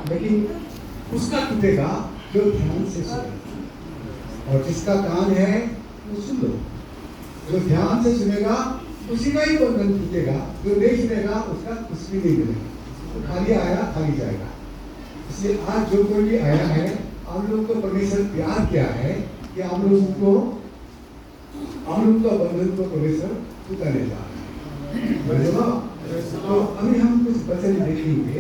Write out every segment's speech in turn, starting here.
लेकिन उसका टूटेगा जो ध्यान से सुने, और जिसका कान है वो सुन लो। जो ध्यान से सुनेगा उसी का ही बंधन टूटेगा, जो नहीं सुनेगा उसका कुछ भी नहीं मिलेगा, तो खाली आया खाली जाएगा। इसलिए आज जो कोई भी आया है, आप लोगों को परमेश्वर प्यार किया है कि आप लोगों का बंधन को परमेश्वर टूटाने जा रहा है। तो अभी हम कुछ वचन देखेंगे,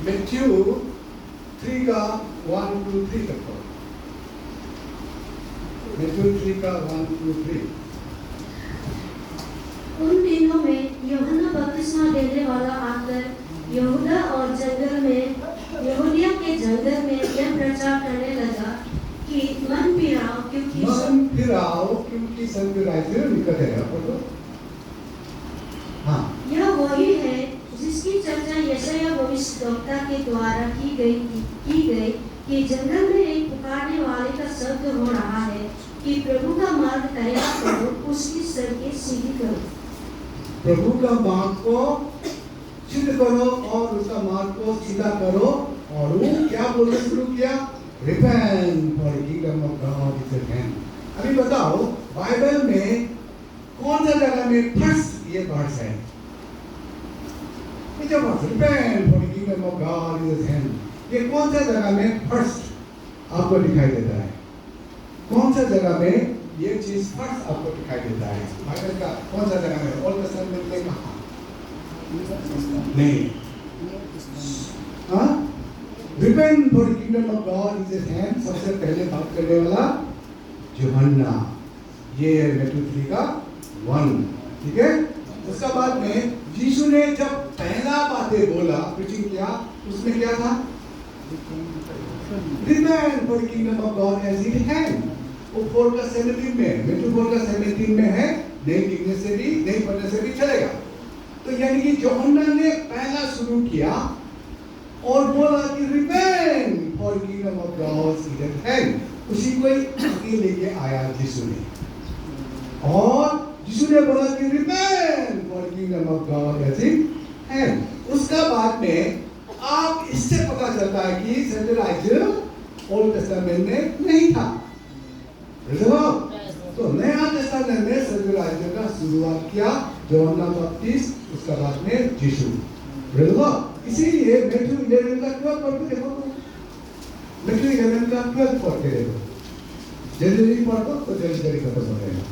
मैथ्यू 3 का 1 to 3 तक पढ़ो। मैथ्यू 3 का 1 to 3। उन दिनों में यूहन्ना बपतिस्मा देने वाला आकर यहूदा और यहूदिया के जंगल में यह प्रचार करने लगा कि मन फिराओ क्योंकि स्वर्ग राज्य निकट है। पढ़ो। हाँ, यह वही है जिसकी चर्चा यशायाह भविष्यद्वक्ता के द्वारा की गई कि जंगल में एक पुकारने वाले का शब्द हो रहा है कि प्रभु का मार्ग तैयार करो, उसकी सड़कें सीधी करो। प्रभु का मार्ग को सिद्ध करो और उसका मार्ग को सीधा करो। और वो क्या बोलना शुरू किया? Repent, for the kingdom of God is at hand। अभी बताओ, बाइबल में कौन सा जगह में फर्स्ट ये वर्ड्स है? Repent, for the kingdom of God is at hand। ये कौन सा जगह में फर्स्ट आपको दिखाई देता है? कौन सा जगह में ये चीज फर्स्ट आपको दिखाई देता है? बाइबल का कौन सा जगह में? ओल्ड टेस्टामेंट में कहाँ? नहीं। हाँ? Repent, for the kingdom of God is at hand। सबसे पहले बात करने वाला यूहन्ना, ये है मैथ्यू 3 का 1। ठीक है। उसका बाद में यीशु ने जब पहला बातें बोला, प्रीचिंग किया, उसमें क्या था? Repent, for the kingdom of God is at hand। वो 4 का 17 में, मैथ्यू 4 का 17 में है। नहीं लिखने से भी, नहीं पढ़ने से भी चलेगा। तो यानी कि यूहन्ना ने पहला शुरू किया और बोला कि Repent, for the kingdom of God is at hand। उसी को आगे लेके आया यीशु ने, और यीशु ने बोला कि Repent, for the kingdom of God is at hand। उसका बाद में आप इससे पता चलता है कि स्वर्ग राज्य ओल्ड टेस्टामेंट में नहीं था। तो नया टेस्टामेंट में स्वर्ग राज्य का शुरुआत किया यूहन्ना बपतिस्मा, उसका बाद में यीशु। इसीलिए मैथ्यू 11 का 12 पढ़ के देखो। मैथ्यू 11 का 12 पढ़ के देखो। जल्दी पढ़ो तो जल्दी खत्म हो जाएगा।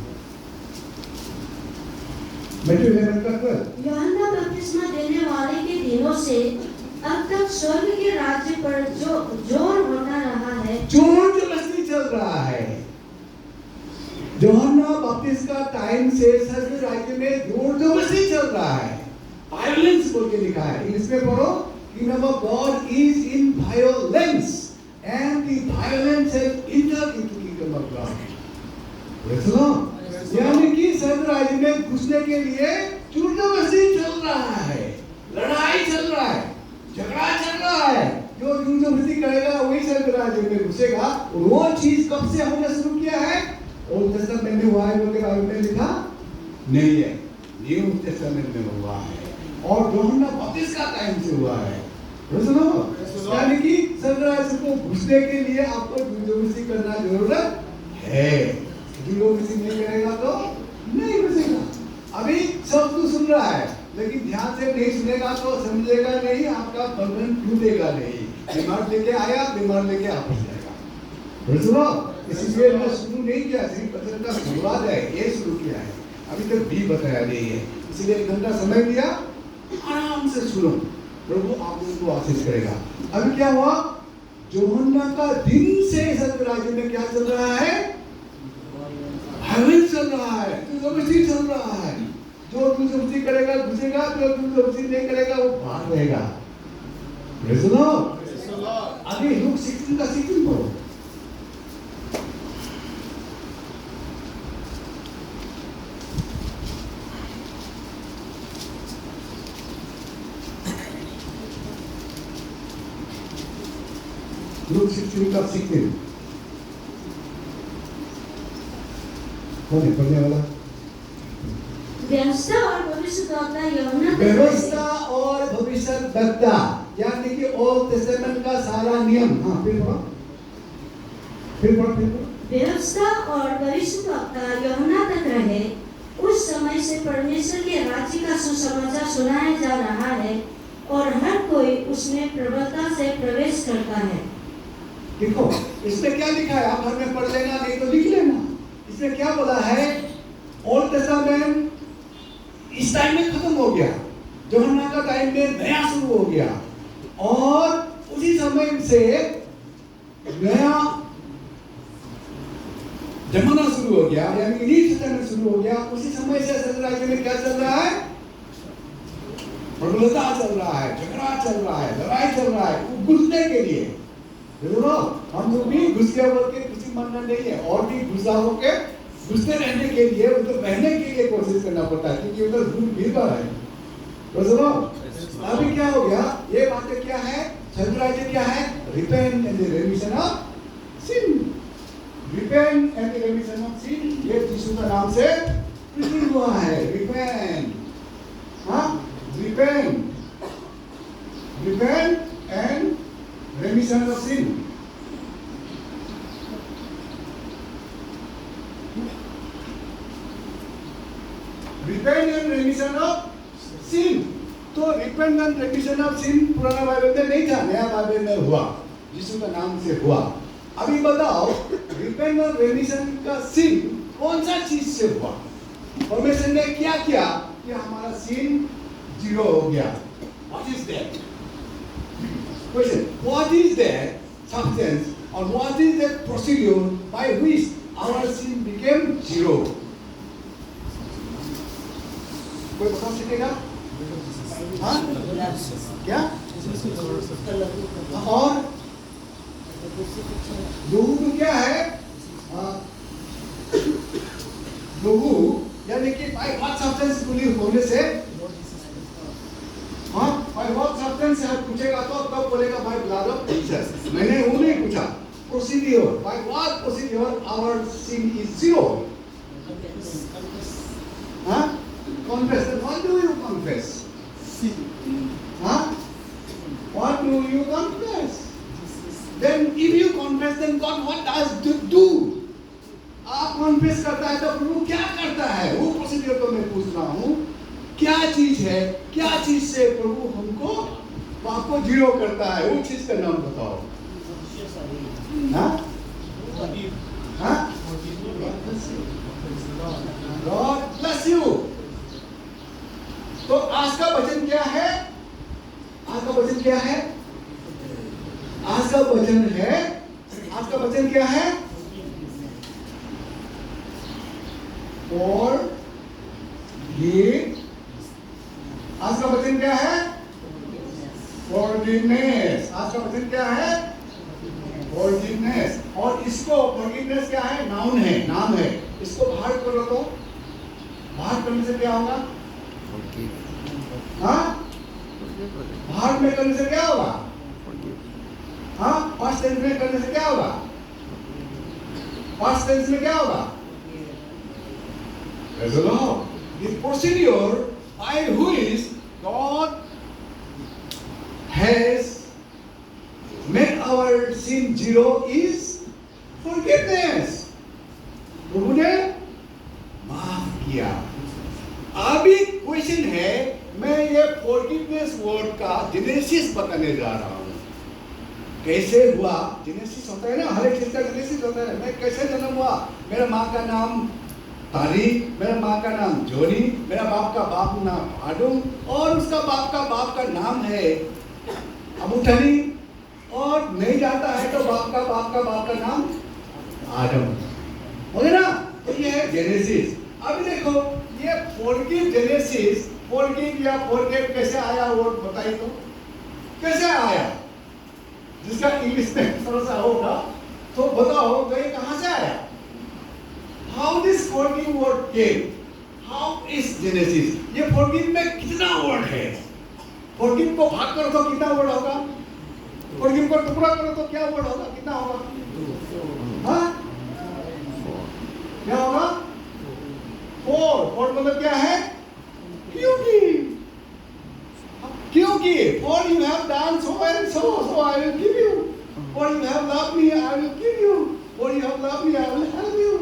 मैथ्यू 11 का 12। यूहन्ना बपतिस्मा देने वाले के दिनों से अब तक स्वर्ग के राज्य पर जो जोर होता रहा है, जोर जबरदस्ती चल रहा है। यूहन्ना बपतिस्मा का टाइम से स्वर्ग राज्य में जोर जबरदस्ती चल रहा है। वायलेंस बोल के लिखा है, इसमें पढ़ो, kingdom of God is in violence and the violence has entered into kingdom of God। यानी कि स्वर्ग राज्य में घुसने के लिए जोर जबरदस्ती चल रहा है, लड़ाई चल रहा है, झगड़ा चल रहा है। जो जोर जबरदस्ती करेगा वही स्वर्ग राज्य में घुसेगा। वो चीज कब से होना शुरू किया है? ओल्ड टेस्टामेंट में हुआ है बोल के बाइबल में लिखा नहीं है, न्यू टेस्टामेंट में हुआ है, और यूहन्ना बपतिस्मा का टाइम से हुआ है। यानी कि स्वर्ग राज्य को घुसने के लिए आपको जबरदस्ती करना जरूरत है। जबरदस्ती नहीं करेगा तो नहीं घुसेगा। अभी सब कुछ सुन रहा है, लेकिन ध्यान से नहीं सुनेगा तो समझेगा नहीं, आपका बंधन टूटेगा नहीं। बीमार लेके आया, बीमार लेके वापस जाएगा। इसलिए मैं शुरू नहीं किया, सिर्फ वचन का शुरुआत है, ये शुरू किया है। अभी तक भी बताया नहीं है, इसलिए 1 घंटा समय दिया, आराम से सुनो, प्रभु आप लोगों को आशीष करेगा। अभी क्या हुआ? यूहन्ना का दिन से स्वर्ग राज्य में क्या चल रहा है? वायलेंस चल रहा है, जबरदस्ती चल रहा है। जो जबरदस्ती करेगा घुसेगा, जो जबरदस्ती नहीं करेगा वो बाहर रहेगा। आगे लूक 16 का 16 पढ़ो। लूक 16 का 16 कौन है पढ़ने वाला? व्यवस्था और भविष्यद्वक्ता यूहन्ना तक व्यवस्था और भविष्यद्वक्ता यानी कि ओल्ड टेस्टामेंट का सारा नियम। हाँ फिर पढ़ो। व्यवस्था और भविष्यद्वक्ता यूहन्ना तक रहे। उस समय से परमेश्वर के राज्य का सुसमाचार सुनाया जा रहा है और हर कोई उसमें प्रबलता से प्रवेश करता है। देखो इसमें क्या लिखा है, आप घर में पढ़ लेना, नहीं तो लिख लेना। इसमें क्या बोला है, ओल्ड टेस्टामेंट इस टाइम में खत्म हो गया, यूहन्ना का टाइम में नया शुरू हो गया, और उसी समय से नया जमाना शुरू हो गया, यानी न्यू टेस्टामेंट शुरू हो गया। उसी समय से इस्राएल राज्य में क्या चल रहा है, प्रबलता चल रहा है, झगड़ा चल रहा है, लड़ाई चल रहा है घुसने के लिए। देखो हम लोग भी घुस के बोल के खुशी मानना नहीं है, और भी घुसा होके घुसते रहने के लिए, उधर रहने के लिए कोशिश करना पड़ता है, क्योंकि उधर भीड़ भाड़ है। तो सुनो अभी क्या हो गया, ये बातें क्या है, इस्राएल राज्य क्या है, repent and the remission of sin. Repent and the remission of sin, ये यीशु का नाम से प्रीचिंग हुआ है। रिपेंट, हाँ repent and remission of sin. Repent and remission of sin. तो repent and remission of sin पुराना बाइबल में नहीं था, नया बाइबल में हुआ, यीशु का नाम से हुआ। अभी बताओ repent और remission का sin कौन सा चीज से हुआ? परमेश्वर ने क्या किया कि हमारा sin जीरो हो गया? What is that? Question: What is that substance or what is that procedure by which our sin became zero? कोई बता सकेगा? हाँ? क्या? और लहू क्या है? लहू यानी कि by what substance होने से, हाँ भाई बहुत सब्सटेंस है, पूछेगा तो तब बोलेगा भाई बुला दो टीचर। मैंने वो नहीं पूछा, procedure, by what procedure our sin is zero? हाँ confess, what do you confess? हाँ what do you confess? Then if you confess then God what does do? आप कॉन्फेस करता है तो प्रभु क्या करता है, वो प्रोसीड्योर को मैं पूछ रहा हूँ। क्या चीज है, क्या चीज से प्रभु हमको पाप को जीरो करता है, वो चीज का नाम बताओ। God bless you. तो आज का वचन क्या है, आज का वचन क्या है, आज का वचन है, आज का वचन क्या है, और ये आज का वचन क्या है, फॉरगिवनेस। आज का वचन क्या है, फॉरगिवनेस। और इसको फॉरगिवनेस क्या है, नाउन है, नाम है। इसको बाहर करो तो बाहर करने से क्या होगा, हाँ बाहर में करने से क्या होगा, हाँ पास्ट टेंस में करने से क्या होगा, पास्ट टेंस में क्या होगा, the procedure by which God has made our sin zero is forgiveness. प्रभु ने माफ किया। अभी क्वेश्चन है, मैं ये फॉरगिवनेस वर्ड का जेनेसिस बताने जा रहा हूँ। कैसे हुआ, जेनेसिस होता है ना, हर एक चीज का जेनेसिस होता है। मैं कैसे जन्म हुआ, मेरा माँ का नाम तारी, मेरा माँ का नाम जोनी, मेरा बाप का बाप नाम आडम, और उसका बाप का नाम है अबूठनी, और नहीं जाता है तो बाप का नाम आदम, हो गया ना। तो ये है जेनेसिस। अभी देखो ये फॉरगिव जेनेसिस, फॉरगिव या फॉरगेट कैसे आया वर्ड बताइए तो, कैसे आया? जिसका इंग्लिश में थोड़ा सा होगा तो बताओ, तो ये कहाँ से आया? How this forgive word came? How is Genesis? ये forgive में कितना वर्ड है? forgive को भाग करो तो कितना वर्ड होगा? forgive को टुकड़ा करो तो क्या वर्ड होगा, कितना होगा? हाँ? क्या होगा? 4 मतलब क्या है? give. For you have done so and so, so I will give you. For you have loved me, I will give you. For you have loved me, I will help you.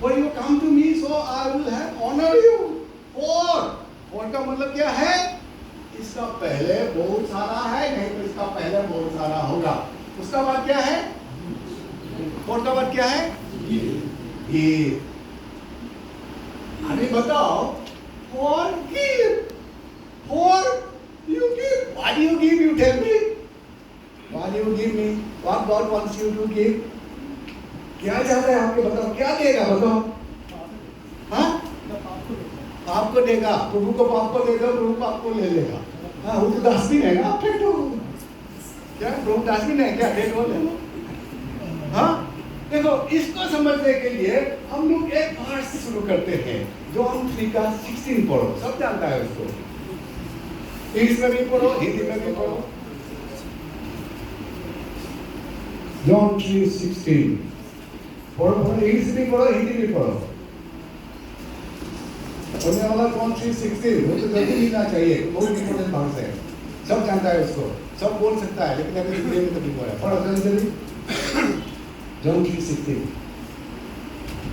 For you come to me, so I will have honor you. For का मतलब क्या है? इसका पहले बहुत सारा है, नहीं तो इसका पहले बहुत सारा होगा. उसका बाद क्या है? For का बाद क्या है? Give. अभी बताओ. For give. For you give. Why do you give? You tell me. Why do you give me? What God wants you to give? क्या चाहता है आपके बताओ? क्या देगा बताओ? हाँ? आपको देगा. प्रभु को पाप को देगा, प्रभु पाप को ले लेगा. हाँ, वो तो डस्टबिन है ना. फेंको. क्या प्रभु डस्टबिन है क्या? फेंको ले लो. हाँ? देखो, इसको समझने के लिए हम लोग एक वर्स से शुरू करते हैं. जॉन 3:16 पढ़ो. सब जानता है उसको. इंग्लिश में भी पढ़ो, हिंदी में भी पढ़ो. जॉन 3:16 पढ़ो. इंग्लिश भी पढ़ो, हिंदी भी पढ़ो. पढ़ने वाला जॉन 3:16 वो तो जल्दी मिलना चाहिए. बहुत इंपॉर्टेंट वर्स है. सब जानता है उसको. सब बोल सकता है, लेकिन अभी हिंदी में तो नहीं बोला. पढ़ो जल्दी. John 3:16.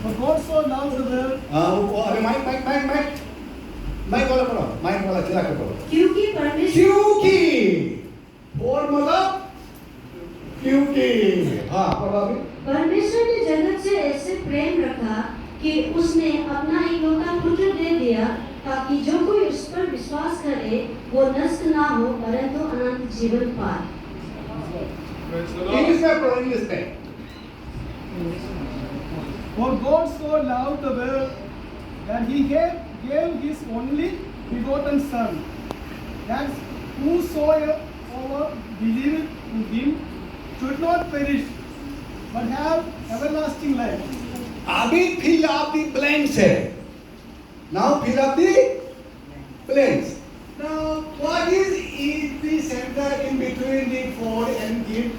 For God so loved the world. अरे माइक वाला पढ़ो. माइक वाला चला के पढ़ो. क्योंकि परमेश्वर और मतलब क्योंकि. हाँ पढ़ो अभी. परमेश्वर ने जगत से ऐसे प्रेम रखा कि उसने अपना इकलौता पुत्र दे दिया ताकि जो कोई उस पर विश्वास करे वो नष्ट ना हो परंतु अनंत जीवन पाए. इंग्लिश में पढ़ो. इंग्लिश में. For God so loved the world that he gave his only begotten Son, that whosoever believeth in him should not perish, but have everlasting life. अभी fill up the blanks है. Now fill up the blanks. Now what is the center in between the for and give?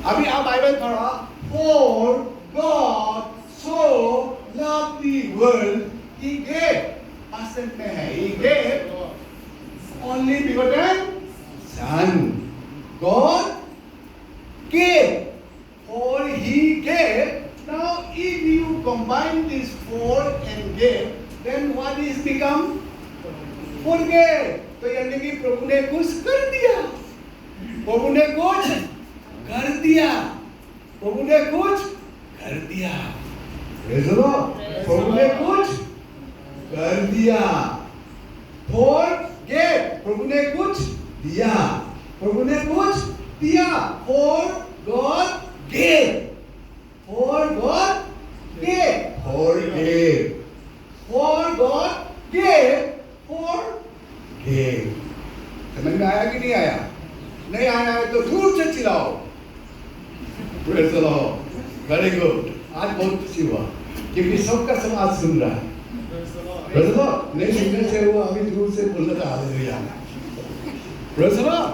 अभी आप Bible पढ़ा. For God so loved the world, He gave. Percent में है. He gave only begotten Son. God gave. For He gave. Now, if you combine this for and gave, then what is become? Forgave. तो यानी कि प्रभु ने कुछ कर दिया. प्रभु ने कुछ कर दिया. प्रभु ने कुछ कर दिया. प्रभु ने कुछ कर दिया. Forgave. प्रभु ने कुछ दिया. प्रभु ने कुछ दिया. For God gave. For God gave. Forgave. For God gave. Forgave. समझ में आया कि नहीं आया? नहीं आया है तो दूर से चिल्लाओ. Praise the Lord. Very good. आज बहुत खुशी हुआ क्योंकि सबका सब आज सुन रहा है. Praise the Lord. नहीं सुनने से वो अभी दूर से बोलना था. Hallelujah. Praise the Lord.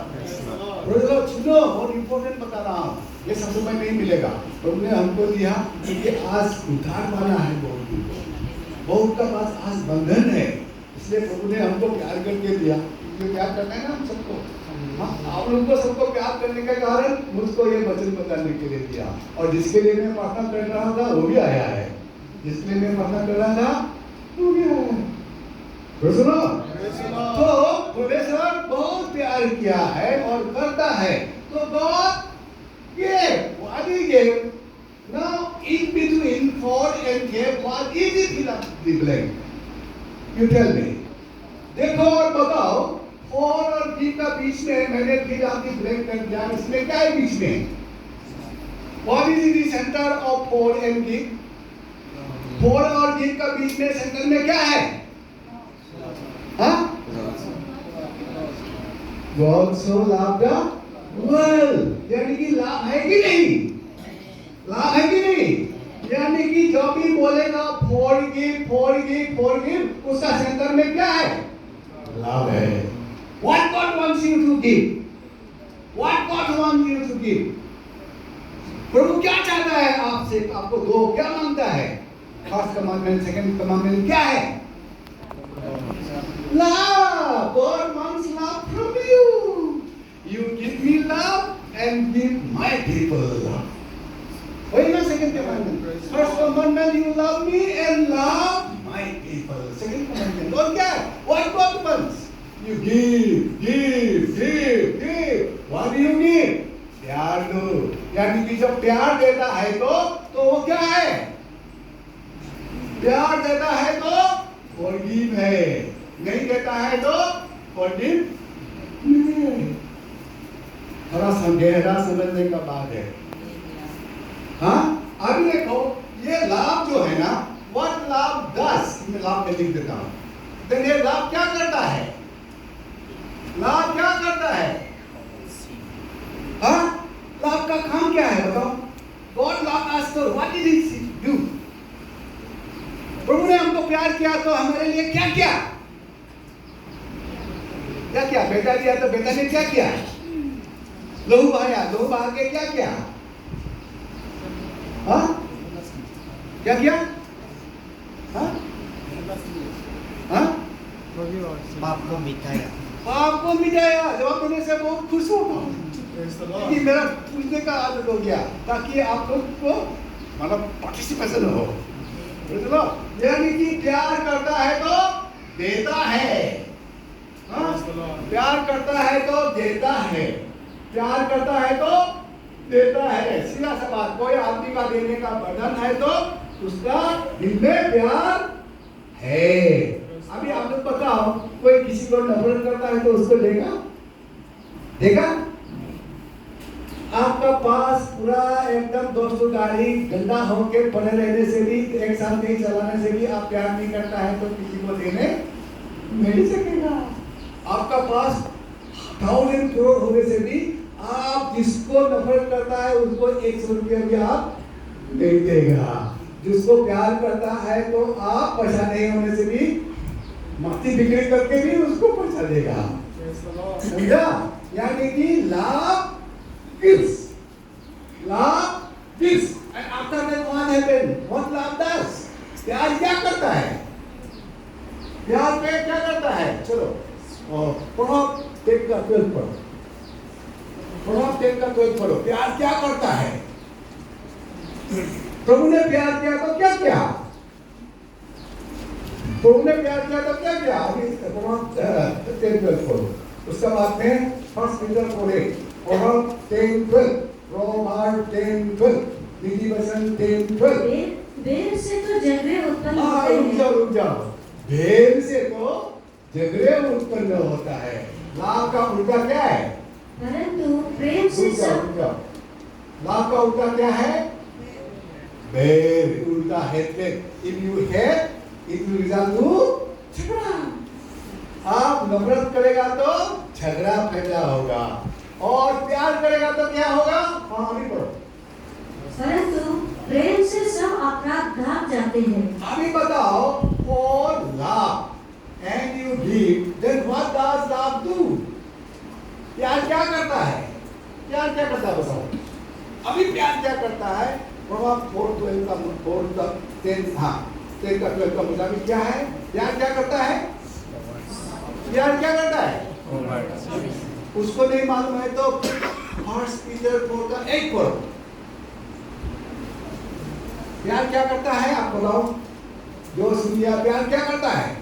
Praise the Lord. सुनो, बहुत इंपॉर्टेंट बता रहा हूँ. ये सब समय नहीं मिलेगा. प्रभु ने हमको दिया क्योंकि आज उद्धार पाना है. बहुत का पास आज बंधन है. इसलिए प्रभु ने हमको प्यार करके दिया. क्योंकि प्यार करना है ना हम सबको. आप लोगों को सबको प्यार करने का कारण मुझको ये वचन बताने के लिए दिया. और जिसके लिए मैं प्रार्थना कर रहा था वो भी आया है. जिसके लिए मैं प्रार्थना कर रहा था वो भी आया है. तो परमेश्वर बहुत प्यार किया है और करता है. तो God gave. What he gave? Now in between for and gave, what is it? Fill up the blank. You tell me. देखो और बताओ. For और give का बीच में मैंने fill up the blank कर दिया. इसमें क्या है बीच में? What is the center of for and give? For और give का बीच में सेंटर में क्या है? हाँ? God so loved the world. यानी कि लाभ है कि नहीं? लाभ है कि नहीं? यानी कि जो भी बोलेगा forgive उसका सेंटर में क्या है? लाभ है. What God wants you to give? What God wants you to give? प्रभु क्या चाहता है आपसे? आपको दो. क्या मांगता है? फर्स्ट कमांडमेंट, सेकंड कमांडमेंट क्या है? Love. God wants love and give my people love. वही ना second commandment. First commandment, you love me and love my people. Second commandment. और क्या? What commandments? You give. What do you give? प्यार दो. यानी कि जब प्यार देता है तो वो क्या है? प्यार देता है तो forgive है. नहीं देता है तो forgive नहीं. थोड़ा गहरा समझने का बात है. हाँ, अभी देखो ये लाभ जो है ना, what love does, मैं लाभ में लिख देता हूँ. then ये लाभ क्या करता है? लाभ क्या करता है? हाँ, लाभ का काम क्या है बताओ? God loved us, so what did he do? प्रभु ने हमको प्यार किया तो हमारे लिए क्या किया? क्या किया? बेटा दिया तो बेटा ने क्या किया? लहू बहाया, लहू बहा के क्या किया? हाँ? क्या किया? हाँ? हाँ? पाप को मिटाया। पाप को मिटाया। जवाब देने से बहुत खुश होता हूँ कि मेरा पूछने का आदत हो गया, ताकि आप लोग को मतलब पार्टिसिपेशन हो. यानी कि प्यार करता है तो देता है. हाँ? प्यार करता है तो देता है. प्यार करता है तो देता है. सीधा सा बात. कोई आदमी का देने का बर्डन है तो उसका दिल में प्यार है. अभी आप लोग बताओ, कोई किसी को नफरत करता है तो उसको देगा? आपका पास पूरा एकदम 200 गाड़ी गंदा होके पड़े रहने से भी, एक साल कहीं चलाने से भी आप प्यार नहीं करता है तो किसी को देने नहीं सकेगा. आपका पास 1000 करोड़ होने से भी आप जिसको नफरत करता है उसको 100 रुपया भी आप नहीं देगा. जिसको प्यार करता है तो आप पैसा नहीं होने से भी मस्ती बिक्री करके भी उसको पैसा देगा. समझा? यानी कि love gives. And after that what happened? What love does? प्यार क्या करता है? प्यार पे क्या करता है? चलो पढ़ो 10 का 12 पढ़ो. पढ़ो 10 का 12 पढ़ो. प्यार क्या करता है? प्रभु ने प्यार किया तो क्या किया? प्रभु ने प्यार किया तो क्या किया? अभी पढ़ो 10-12 पढ़ो. उसके बाद में फर्स्ट पीटर पढ़े. पढ़ो 10-12. रोमर 10-12. नीति वचन 10-12. भेड़ से तो झगड़े उत्पन्न होते हैं. रुक जाओ. भेड़ से तो झगड़े उत्पन्न होता है. लाभ का उल्टा क्या है? परंतु प्रेम से सब. लाभ का उल्टा क्या है? भेड़. उल्टा hatred. If you hate, it will result to झगड़ा. आप नफरत करेगा तो झगड़ा पैदा होगा, और प्यार करेगा तो क्या होगा? हाँ, अभी पढ़ो. परंतु प्रेम से सब अपराध ढक जाते हैं. अभी बताओ. और love and you give, then what does love do? प्यार क्या करता है? प्यार क्या करता है बताओ. अभी प्यार क्या करता है? प्रभाव 4-12 का 4 का 10 हाँ 10 का 12 का मुताबिक क्या है? प्यार क्या करता है? प्यार क्या करता है? उसको नहीं मालूम है तो फर्स्ट पीटर 4 का 1 पढ़ो. प्यार क्या करता है आप बताओ. जो सुनिया प्यार क्या करता है?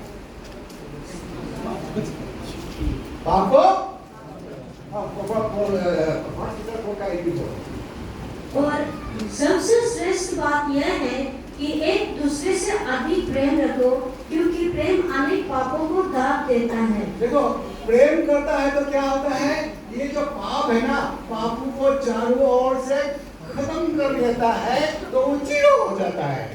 पाप को और सबसे श्रेष्ठ बात यह है कि एक दूसरे से अधिक प्रेम रखो, क्योंकि प्रेम अनेक पापों को दाब देता है. देखो, प्रेम करता है तो क्या होता है? ये जो पाप है ना, पापों को चारों ओर से खत्म कर देता है तो वो जीरो हो जाता है.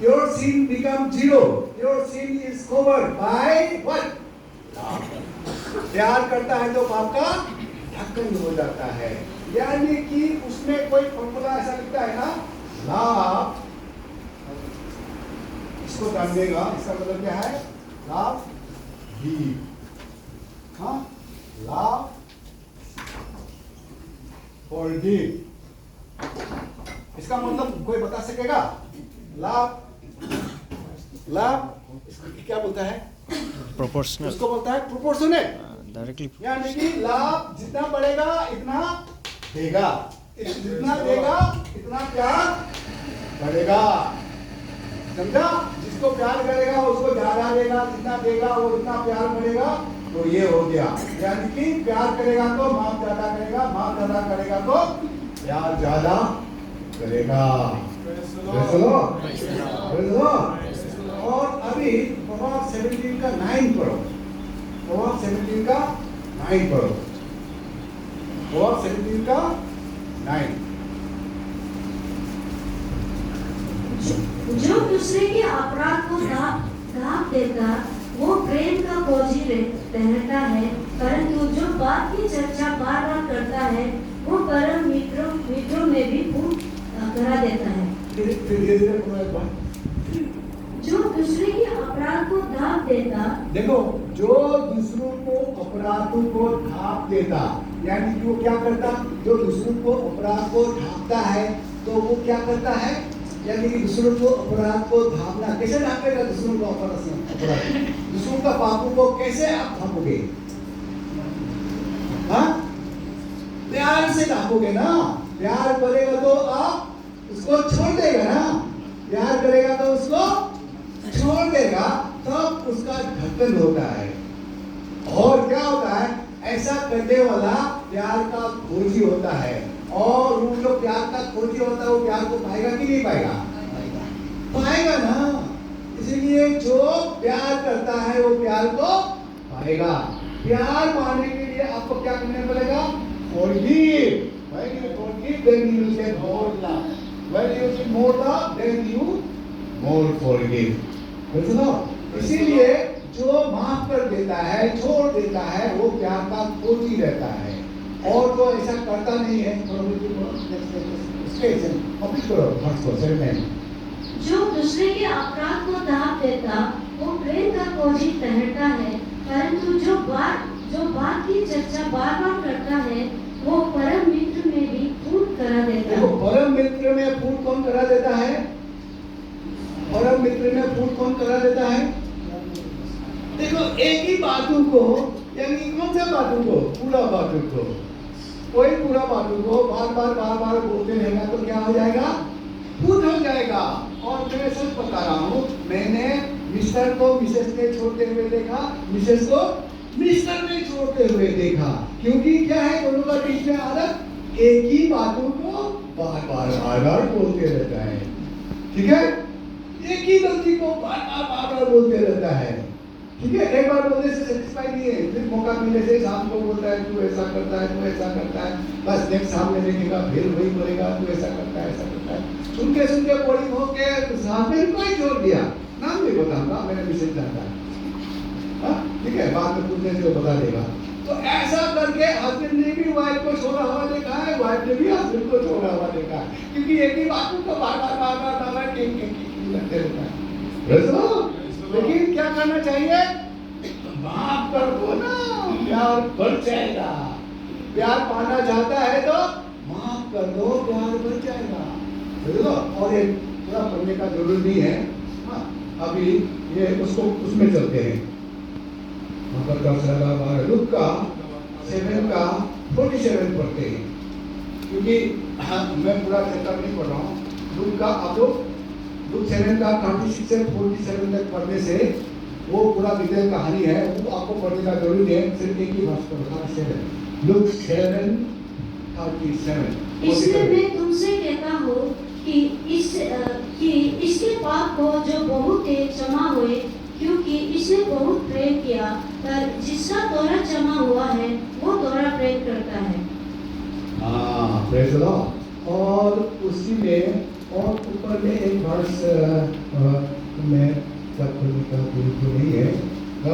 Your sin become zero. Your sin is covered by what? Love. प्यार करता है तो पाप का ढक्कन हो जाता है. यानी कि उसमें कोई फॉर्मूला ऐसा लिखता है ना, लाभ इसको जान देगा. इसका मतलब क्या है? लाभ गिव. हाँ, लाभ फॉरगिव. इसका मतलब कोई बता सकेगा? लाभ इसको क्या बोलता है? प्रोपोर्शनल. उसको बोलता है प्रोपोर्शनल. डायरेक्टली. यानी कि लाभ जितना बढ़ेगा इतना देगा, जितना देगा इतना प्यार बढ़ेगा। समझा? जिसको प्यार करेगा उसको ज्यादा देगा, जितना देगा वो इतना प्यार बढ़ेगा। तो ये हो गया, यानी कि प्यार करेगा तो माफ ज्यादा करेगा, माफ ज्यादा करेगा तो प्यार ज्यादा करेगा। और अभी प्रभाव 17 का 9 पढ़ो, प्रभाव 17 का 9 पढ़ो, प्रभाव 17 का 9। जो दूसरे के अपराध को ढांप देता वो प्रेम का खोजी रहता है, परंतु जो बात की चर्चा बार बार करता है वो परम मित्रों में भी फूट करा देता है। जो दूसरे के अपराध को ढांप देता, देखो, जो दूसरों को अपराधों को ढांप देता, यानी कि वो क्या करता, जो दूसरों को अपराध को ढांपता है तो वो क्या करता है, यानी कि दूसरों को अपराध को ढांपना। कैसे ढांपेगा दूसरों को अपराध? दूसरों का पापों को कैसे आप ढांपोगे? हाँ, प्यार से ढांपोगे ना। प्यार करेगा तो आप उसको छोड़ देगा ना, प्यार करेगा तो उसको छोड़ देगा, तब उसका ढक्कन होता है। और क्या होता है, ऐसा करने वाला प्यार का खोजी होता है। और वो जो प्यार का खोजी होता है वो प्यार को पाएगा कि नहीं पाएगा? पाएगा ना। इसलिए जो प्यार करता है वो प्यार को पाएगा। प्यार पाने के लिए आपको क्या करना पड़ेगा? Forgive. When you forgive, then you will get more love. When you get more love, then you more forgive. समझो? इसीलिए जो माफ कर देता है, छोड़ देता है, वो प्यार का खोजी रहता है। और जो ऐसा करता नहीं है, जो दूसरे के अपराध को ढांप देता वो प्रेम का खोजी ठहरता है, परंतु जो बात की चर्चा बार बार करता है वो परम मित्र में भी फूट करा देता है। परम मित्र में फूट कौन करा देता है? परम मित्र में फूट कौन करा देता है? देखो, एक ही बातों को, यानी कौन सा बातों को? पूरा बातों को। कोई पूरा बातों को बार बार बोलते रहेगा तो क्या हो जाएगा? फूट हो जाएगा। और मैं सच बता रहा हूँ, मैंने मिस्टर को मिसेस ने छोड़ते हुए देखा, मिसेस को मिस्टर ने छोड़ते हुए देखा। क्योंकि क्या है, दोनों का बीच में आदत, एक ही बातों को बार बार बोलते रहता है। ठीक है, एक ही गलती को बार बोलते रहता है। ठीक है, एक बार बोलने से सेटिस्फाई नहीं है, फिर मौका मिलने से शाम को बोलता है तू ऐसा करता है, तू ऐसा करता है। बस नेक्स्ट सामने देखेगा, फिर वही बोलेगा तू ऐसा करता है, ऐसा करता है। सुन के बोरिंग होके सामने को ही छोड़ दिया। नाम नहीं बताऊंगा, मैंने विषय जानता है। ठीक है, बाद में पूछने से वो बता देगा। तो ऐसा करके हस्बैंड ने भी वाइफ को छोड़ा हुआ देखा है, वाइफ ने भी हस्बैंड को छोड़ा हुआ देखा है। क्योंकि एक ही बात को बार बार लगते रहता है। लेकिन क्या करना चाहिए? माफ कर दो ना, प्यार बढ़ जाएगा। प्यार पाना चाहता है तो माफ कर दो, प्यार बढ़ जाएगा। और एक पूरा पढ़ने का जरूरत नहीं है। हाँ, अभी ये उसको उसमें चलते हैं। लूक का 7 का 47 पढ़ते हैं, क्योंकि मैं पूरा चैप्टर नहीं पढ़ रहा हूँ। लूक का आप लोग लूक 7 का 36 से 47 तक पढ़ने से वो पूरा डिटेल कहानी है, वो आपको पढ़ने का जरूरी है। सिर्फ एक ही भाषा पढ़ना। लूक 7:37। इसलिए मैं तुमसे कहता हूँ कि इसके पाप को जो बहुत क्षमा हुए, क्योंकि इसने बहुत प्रेम किया। पर जिसका थोड़ा क्षमा हुआ है वो थोड़ा प्रेम करता है। हाँ, प्रेज द लॉर्ड। और उसी में और ऊपर में एक वर्स में नहीं है, हो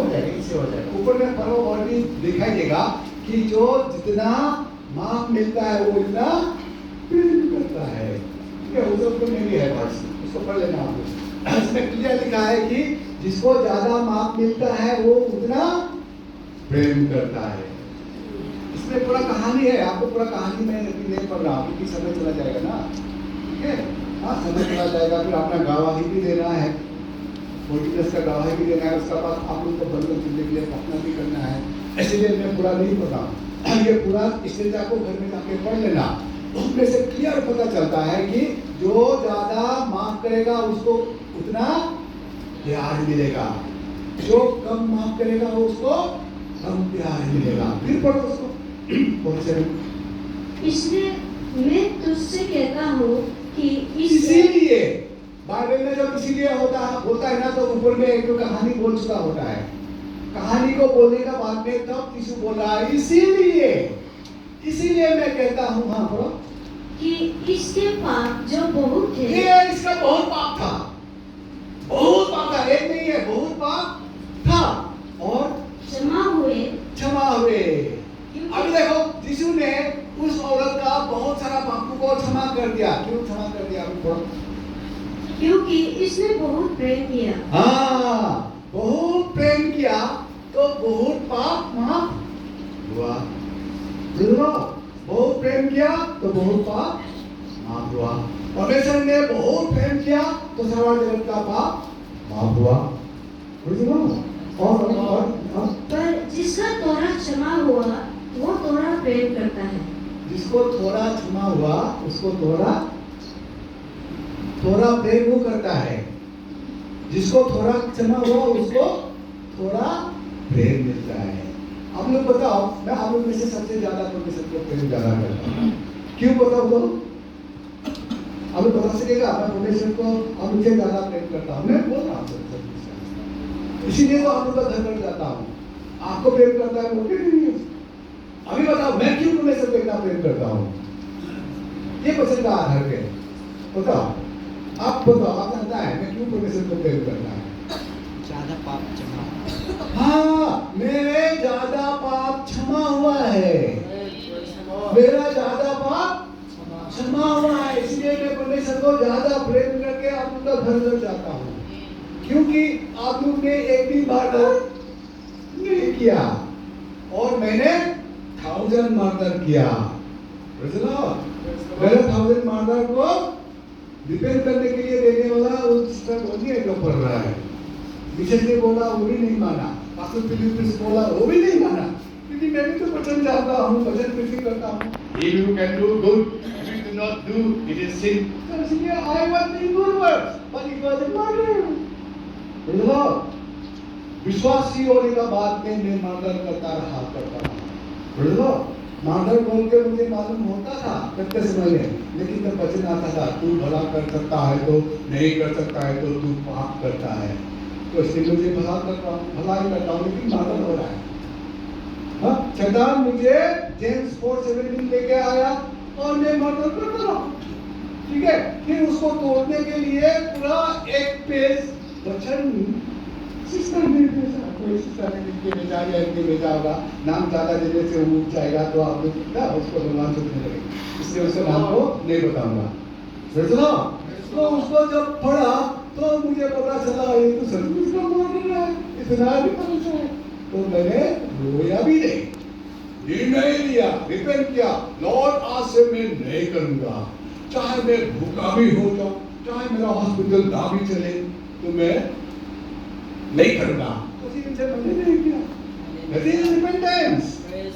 जाएगा, इससे हो जाएगा। ऊपर में पढ़ो और भी दिखाई देगा कि जो जितना माफ मिलता है वो इतना प्रेम करता है। ठीक है, उसको में भी है वर्स, उसको पढ़ लेना आप लोग। इसमें क्लियर लिखा है कि जिसको ज्यादा माफ मिलता है वो उतना प्रेम करता है। इसमें पूरा कहानी है, आपको पूरा कहानी में नहीं पढ़ रहा, क्योंकि समय चला जाएगा ना। ठीक है, हाँ, समय चला जाएगा। फिर अपना गवाही भी देना है, 40 का गवाही भी देना है। उसका बाद आप लोग को बंधन के लिए प्रार्थना भी करना है। इसलिए मैं पूरा नहीं पढ़ रहा हूँ। ये पूरा स्टेज आपको घर में जाके पढ़ लेना। उसमें से क्लियर पता चलता है कि जो ज्यादा माफ करेगा उसको उतना प्यार मिलेगा, जो कम माफ करेगा उसको कम प्यार मिलेगा। फिर पढ़ो उसको। इसलिए मैं तुझसे कहता हूँ कि इसीलिए बाइबल में जब इसीलिए होता है ना, तो ऊपर में एक कहानी बोल चुका होता है। कहानी को बोलने का बाद में तब यीशु बोल रहा है इसीलिए मैं कहता हूँ, हाँ बोलो, कि इसके पाप जो बहुत थे, ये इसका बहुत पाप था, एक नहीं है, बहुत पाप था और क्षमा हुए। अभी देखो यीशु ने उस औरत का बहुत सारा पापों को क्षमा कर दिया। क्यों क्षमा कर दिया? क्योंकि इसने बहुत प्रेम किया। हाँ, बहुत प्रेम किया तो बहुत पाप माफ हुआ। बहुत प्रेम किया तो बहुत पाप माफ हुआ। परमेश्वर ने बहुत प्रेम किया तो सारा जगत का पाप माफ हुआ। और पर जिसका थोड़ा क्षमा हुआ वो थोड़ा प्रेम करता है। जिसको थोड़ा क्षमा हुआ उसको थोड़ा प्रेम वो करता है। जिसको थोड़ा क्षमा हुआ उसको थोड़ा प्रेम मिलता है। आप लोग बताओ, मैं आप लोग में से सबसे ज्यादा परमेश्वर को प्रेम ज्यादा करता हूँ। क्यों बताओ तो? आप लोग बता सकेगा? मैं परमेश्वर को आप मुझे ज्यादा प्रेम करता हूँ। मैं बोल रहा हूँ इसीलिए तो आप लोग का घर कर जाता हूँ। आपको प्रेम करता है वो नहीं। अभी बताओ मैं क्यों परमेश्वर को इतना प्रेम करता हूँ? ये वचन का आधार पे बताओ। आप बताओ, आप जानता है मैं क्यों परमेश्वर को प्रेम करता है? ज्यादा पाप क्षमा। हाँ, मेरे ज्यादा पाप क्षमा हुआ है। मेरा ज्यादा पाप क्षमा हुआ है, इसलिए मैं परमेश्वर को ज्यादा प्रेम करके आप लोग का घर जाता हूँ। क्योंकि आप लोग ने एक भी मर्डर नहीं किया और मैंने 1000 मर्डर किया। मेरे 1000 मर्डर को डिपेंड करने के लिए देने वाला उस नहीं है जो पढ़ रहा है। विशेष ने बोला वो भी नहीं माना, पास्टर फिलिप्स बोला वो भी नहीं माना, क्योंकि मैं भी तो वचन जानता हूँ, वचन प्रीचिंग करता हूँ। If you can do good, if you do not do, it is sin. So इसलिए I was doing good works, but it was a murder. विश्वासी होने का बाद में मैं मर्डर करता रहा। मर्डर बोल के मुझे मालूम होता था कितने समय में, लेकिन जब वचन आता था तू भला कर सकता है तो नहीं कर सकता है तो तू पाप करता है, तो इसलिए मुझे भला ही करता हूँ, लेकिन मर्डर हो रहा है। हाँ, शैतान मुझे जेम्स 4:17 लेके आया और मैं मर्डर करता रहा। ठीक है, फिर उसको तोड़ने के लिए पूरा एक पेज वचन सिस्टम में भेजा। कोई सिस्टम में लिख के भेजा या इनके भेजा होगा, नाम ज्यादा देने से वो उठ जाएगा तो आप लोग कितना उसको भगवान सोचने लगे, इसलिए उसके नाम को नहीं बताऊंगा। तो उसको जब पढ़ा तो मुझे पता चला ये तो सचमुच का मर्डर है, इतना भी पता है। तो मैंने रोया भी नहीं, निर्णय लिया, रिपेंट किया, लॉर्ड आज से मैं नहीं करूंगा, चाहे मैं भूखा भी हो जाऊं, चाहे मेरा हॉस्पिटल ना भी चले तो मैं नहीं करूंगा। उसी दिन से मैंने नहीं किया। That is repentance.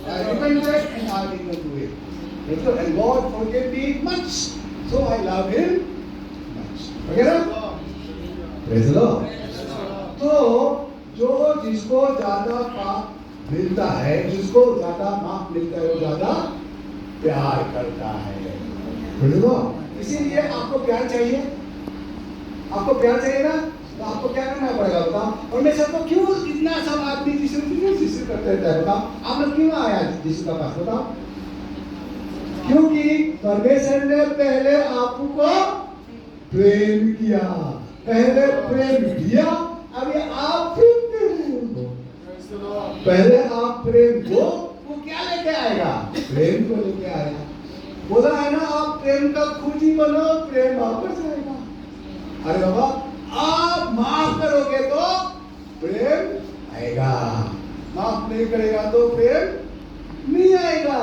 I repented and I did not do it. And God forgave me much, so I love Him much. वगैरह? Praise the Lord. तो जो जिसको ज्यादा पाप मिलता है, जिसको ज्यादा माफ मिलता है, वो ज्यादा प्यार करता है। Praise the Lord. इसीलिए आपको प्यार चाहिए, आपको प्यार चाहिए ना, तो आपको क्या करना पड़ेगा बताओ? और मैं सबको क्यों इतना सब आदमी जिसको करते रहता है बताओ? आप लोग क्यों आया यीशु का पास बताओ? क्योंकि परमेश्वर ने पहले आपको प्रेम किया, पहले प्रेम दिया, अभी आप प्रेम दे रहे हो। पहले आप प्रेम दो, वो क्या लेके आएगा? प्रेम को लेके आएगा। बोला है ना, आप प्रेम का खोजी बनो, प्रेम वापस आएगा। अरे बाबा, आप माफ करोगे तो प्रेम आएगा, माफ नहीं करेगा तो प्रेम नहीं आएगा।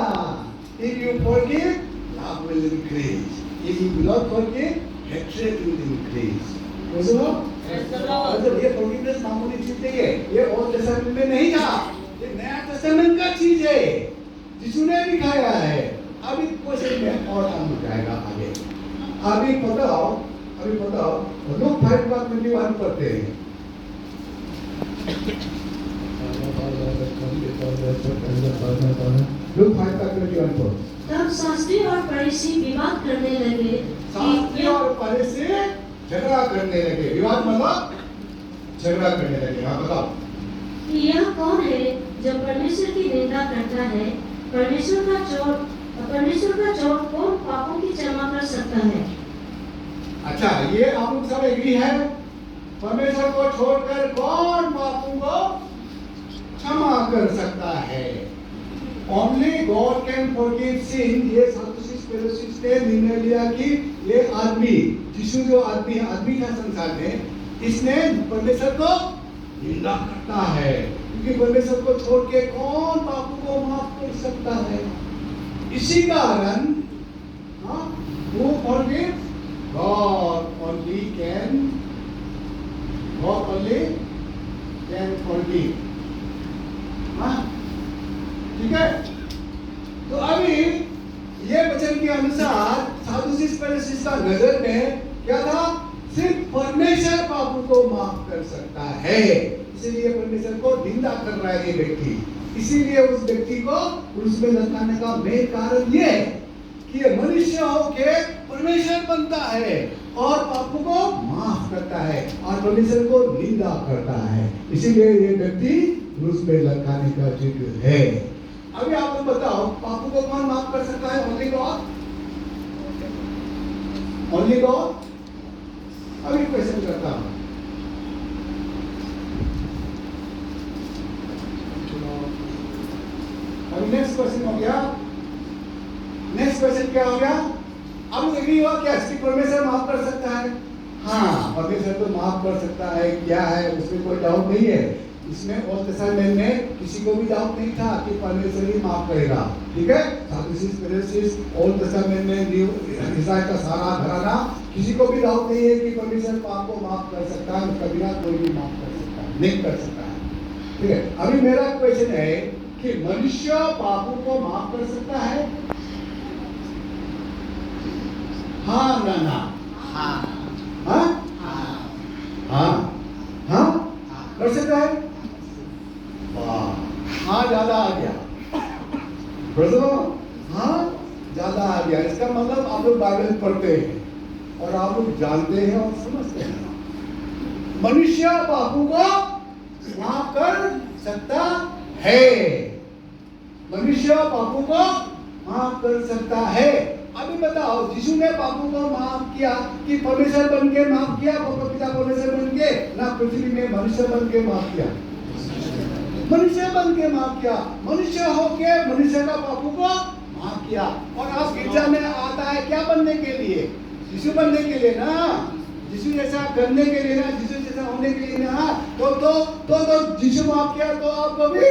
If you forgive, love will increase. If you do not forgive, hatred will increase. समझो? मतलब ये forgiveness मामूली चीज नहीं है, ये ओल्ड टेस्टामेंट में नहीं था, ये नया टेस्टामेंट का चीज है। यीशु ने दिखाया है। अभी क्वेश्चन में और हम जाएगा आगे। अभी बताओ लूक 5:21 पढ़ते हैं। लूक 5:21 पढ़ो। तब शास्त्री और फरीसी विवाद करने लगे शास्त्री और फरीसी झगड़ा करने लगे। विवाद मतलब झगड़ा करने लगे। हाँ बताओ। कि यह कौन है जो परमेश्वर की निंदा करता है? परमेश्वर का चोर कौन पापों की क्षमा कर सकता है? अच्छा, ये आप लोग सब एग्री है? परमेश्वर को छोड़कर कौन पापों को क्षमा कर सकता है? Only God can forgive sin। ये सादुसिस पेरुसिस ने निर्णय लिया कि ये आदमी, यीशु जो आदमी है, आदमी का संसार में, इसने परमेश्वर को निंदा करता है, क्योंकि परमेश्वर को छोड़ के कौन पापों को माफ कर सकता है? इसी कारण who forgive? God only can forgive। ठीक है? तो अभी ये वचन के अनुसार सादुसिस पेरुसिस का नजर में क्या था? सिर्फ परमेश्वर पापों को माफ कर सकता है, इसलिए परमेश्वर को निंदा कर रहा है ये व्यक्ति। इसीलिए उस व्यक्ति को उसमें लटकाने का मेन कारण ये है कि ये मनुष्य होके परमेश्वर बनता है और पापों को माफ करता है और परमेश्वर को निंदा करता है, इसीलिए ये व्यक्ति उसमें लटकाने का जिक्र है। अभी आप लोग बताओ, पापों को कौन माफ कर सकता है? Only God. Only God. अभी क्वेश्चन करता हूं। अभी नेक्स्ट क्वेश्चन हो गया। नेक्स्ट क्वेश्चन क्या हो गया? अब एग्री हुआ क्या कि परमेश्वर माफ कर सकता है? हाँ, परमेश्वर तो माफ कर सकता है। क्या है उसमें कोई डाउट नहीं है। इसमें ओल्ड टेस्टामेंट में किसी को भी डाउट नहीं था कि परमेश्वर ही माफ करेगा। ठीक है? सादुसिस पेरुसिस ओल्ड टेस्टामेंट में न्यू इस्राएल का सारा घराना, किसी को भी डाउट नहीं है कि परमेश्वर पाप को माफ कर सकता है। उसका बिना कोई भी माफ कर सकता है, नहीं कर सकता है। ठीक है? अभी मेरा क्वेश्चन है कि मनुष्य पापों को माफ कर सकता है? हाँ ना ना? हाँ हाँ हाँ हाँ कर सकता है? हाँ ज्यादा आ गया। हाँ ज्यादा आ गया। इसका मतलब आप लोग बाइबल पढ़ते हैं और आप लोग जानते हैं और समझते हैं। मनुष्य पापों को माफ कर सकता है। मनुष्य पापों को माफ कर सकता है। अभी बताओ, यीशु ने पापों को माफ किया कि परमेश्वर बन के माफ किया? पिता परमेश्वर बन के ना, पृथ्वी में मनुष्य बन के माफ किया? मनुष्य बन के माफ किया। मनुष्य होके मनुष्य का पापों को माफ किया। और आज गिरजा में आता है क्या बनने के लिए? यीशु बनने के लिए ना, यीशु जैसा करने के लिए ना, यीशु जैसा होने के लिए ना। तो यीशु माफ किया तो आपको भी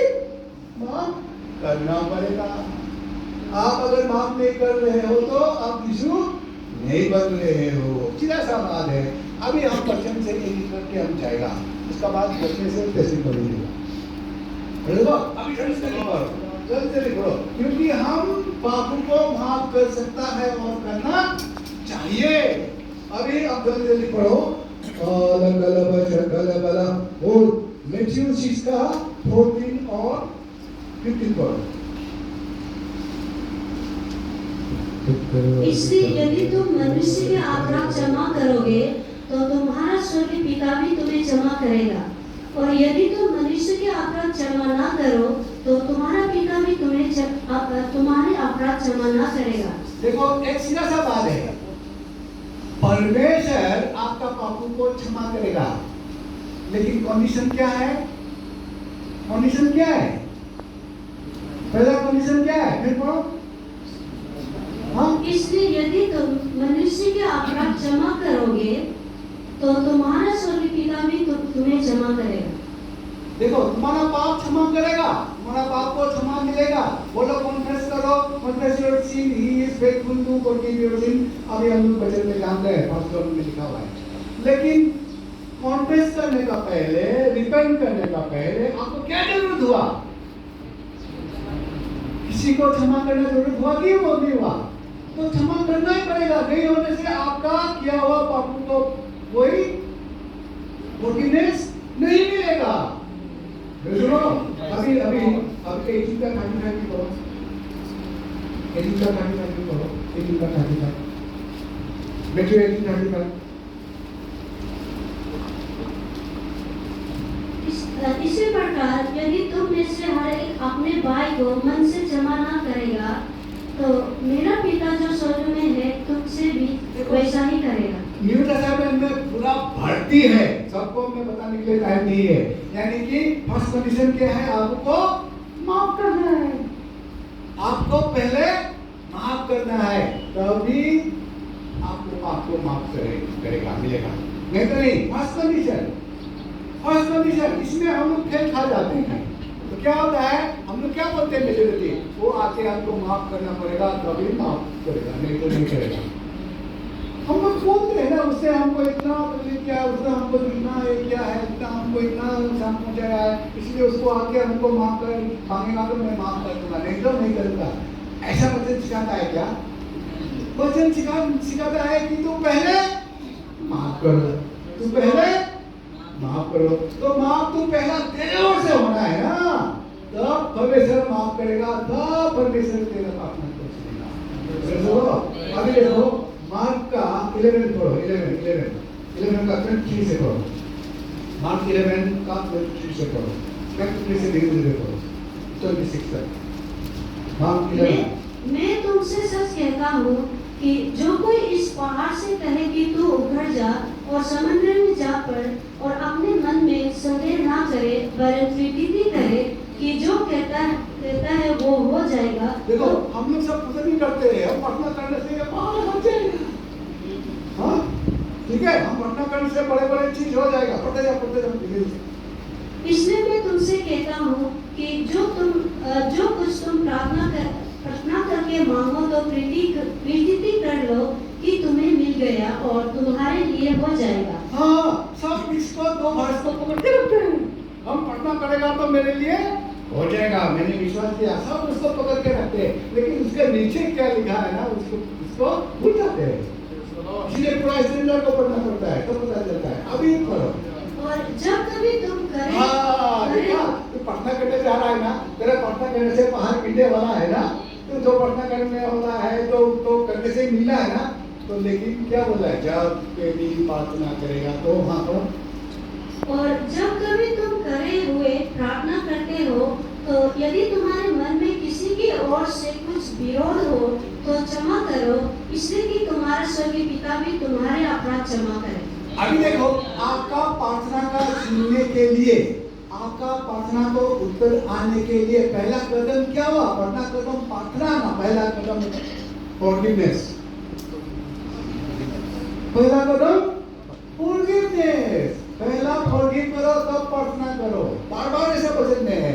माफ करना पड़ेगा। आप अगर माफ नहीं कर रहे हो तो आप यीशु नहीं बन रहे हो। सीधा सा बात है। अभी हम वचन से एक करके हम जाएगा, उसका बाद वचन से टेस्टिंग करेंगे। अभी जल्दी करो, क्योंकि हम पापों को माफ कर सकता है और करना चाहिए। अभी आप जल्दी पढ़ो। और मैथ्यू 6 का 14 और 15 पढ़ो। इसलिए यदि तुम मनुष्य के अपराध क्षमा करोगे तो तुम्हारा स्वर्गीय पिता भी तुम्हें क्षमा करेगा, और यदि तुम मनुष्य के अपराध क्षमा ना करो तो तुम्हारा पिता भी तुम्हारे अपराध क्षमा ना करेगा। देखो, एक सीधा सा बात है, परमेश्वर आपका पापों को क्षमा करेगा, लेकिन कंडीशन क्या है? कंडीशन क्या है? पहला कंडीशन क्या है? फिर पढ़ो। इसलिए यदि तुम मनुष्य के अपराध क्षमा करोगे तो तुम्हारा स्वर्गीय पिता भी तुम्हें क्षमा करेगा। देखो, तुम्हारा पाप क्षमा करेगा, तुम्हारा पाप को क्षमा मिलेगा। बोलो, कॉन्फेस करो, confess your sin, he is faithful to forgive your sin. अभी हम लोग वचन में जानते हैं, फर्स्ट जॉन में लिखा हुआ है। लेकिन कॉन्फेस करने का पहले, रिपेंट करने का पहले आपको क्या जरूरत हुआ? किसी को क्षमा करना जरूरत हुआ कि वो नहीं हुआ, तो क्षमा करना ही पड़ेगा। नहीं होने से आपका किया हुआ पापों को कोई फॉरगिवनेस नहीं मिलेगा। सुनो, अभी अभी अभी 18 का 35 की करो, 18 का 35 की करो, 18 का 35, बेटो 18:35। इसी प्रकार यदि तुम में से हर एक अपने भाई को मन से क्षमा ना करेगा, तो मेरा पिता जो स्वर्ग में है तुमसे भी वैसा ही करेगा। न्यू टेस्टामेंट में पूरा भर्ती है, सबको मैं बताने के लिए टाइम नहीं है। यानी कि फर्स्ट कंडीशन क्या है, आपको माफ करना है, आपको पहले माफ करना है, तभी आपको माफ करेगा मिलेगा, नहीं तो नहीं। फर्स्ट कंडीशन इसमें हम लोग खेल खा जाते हैं। तो क्या होता है, हम लोग क्या बोलते हैं मेजोरिटी, वो आके आपको माफ करना पड़ेगा तभी माफ करेगा, नहीं तो नहीं करेगा। हम लोग बोलते हैं ना, उससे हमको इतना तकलीफ किया है, उसने हमको इतना ये किया है, इतना हमको इतना नुकसान पहुंचाया है, इसलिए उसको आके हमको माफ कर मांगेगा तो मैं माफ कर दूंगा, नहीं तो नहीं करूंगा। ऐसा वचन सिखाता है क्या? वचन सिखाता है कि तू पहले माफ करो, तू पहले माफ करो। तो माफ तो पहला तेरे ओर से होना है ना, तब परमेश्वर माफ करेगा, तब परमेश्वर तेरा प्रार्थना को सुनेगा। अभी देखो मार्क का 11 पढ़ो, 11 का 23 से पढ़ो, मार्क 11 का 23 से पढ़ो, 23 से धीरे पढ़ो 26 तक। मार्क 11। मैं तुमसे सच कहता हूँ कि जो कोई इस पहाड़ से कहे कि तू उखड़ जा और समुद्र में जा पड़, और अपने मन में संदेह ना करे वरन विनती करे कि जो कहता है वो हो जाएगा। देखो हम लोग सब पसंद नहीं करते हैं, हम प्रार्थना करने से ये पहाड़ हो जाएगा, हाँ ठीक है, हम प्रार्थना करने से बड़े चीज हो जाएगा, पढ़ते जाओ। इसलिए मैं तुमसे कहता हूँ कि जो कुछ तुम प्रार्थना करके मांगो तो विनती कर लो कि तुम्हें मिल गया और तुम्हारे लिए हो जाएगा। हाँ, सब इसको दो वर्ष को पकड़ते रखते हैं, हम प्रार्थना करेगा तो मेरे लिए हो जाएगा, मैंने विश्वास किया, सब उसको पकड़ के रखते हैं, लेकिन उसके नीचे क्या लिखा है ना, उसको भूल जाते हैं। इसलिए पूरा स्टैंडर्ड को पढ़ना पड़ता है, तो पता चलता है। अभी पढ़ो। और जब कभी तुम करे, देखा, तू प्रार्थना करने जा रहा है ना, तेरा प्रार्थना करने से पहाड़ मिलने वाला है ना, तो जो प्रार्थना करने वाला है तो करने से मिलना है ना, तो लेकिन क्या बोला है, जब कभी प्रार्थना करेगा तो हाँ तो। और जब कभी तुम करे हुए प्रार्थना करते हो, तो यदि तुम्हारे मन में किसी की ओर से कुछ विरोध हो तो क्षमा करो, इसलिए कि तुम्हारा स्वर्गीय पिता भी तुम्हारे अपराध क्षमा करे। अभी देखो, आपका प्रार्थना का सुनने के लिए, आपका प्रार्थना को उत्तर आने के लिए पहला कदम क्या हुआ? पहला कदम प्रार्थना ना, पहला कदम फॉरगिवनेस, पहला कदम फॉरगिवनेस। पहला फॉरगिव करो तब प्रार्थना करो। बार बार ऐसा वचन में है।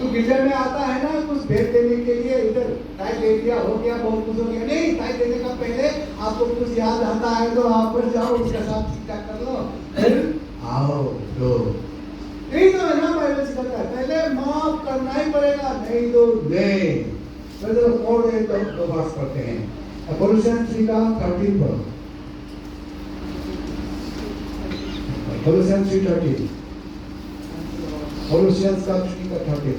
तू गिरजा में आता है ना कुछ भेंट देने के लिए, इधर टाइम दे दिया, हो गया, बहुत कुछ हो गया, नहीं, टाइम देने का पहले आपको कुछ याद आता है तो आप पर जाओ, उसके साथ ठीक ठाक कर लो, फिर आओ दो। यही तो है ना, बाइबल सिखाता है, पहले माफ करना ही पड़ेगा, नहीं तो नहीं। तो और दो बात करते हैं। कोलोसियंस 3 का 13 पढ़ो। कोलोसियंस 3:13, कोलोसियंस का 3 का 13।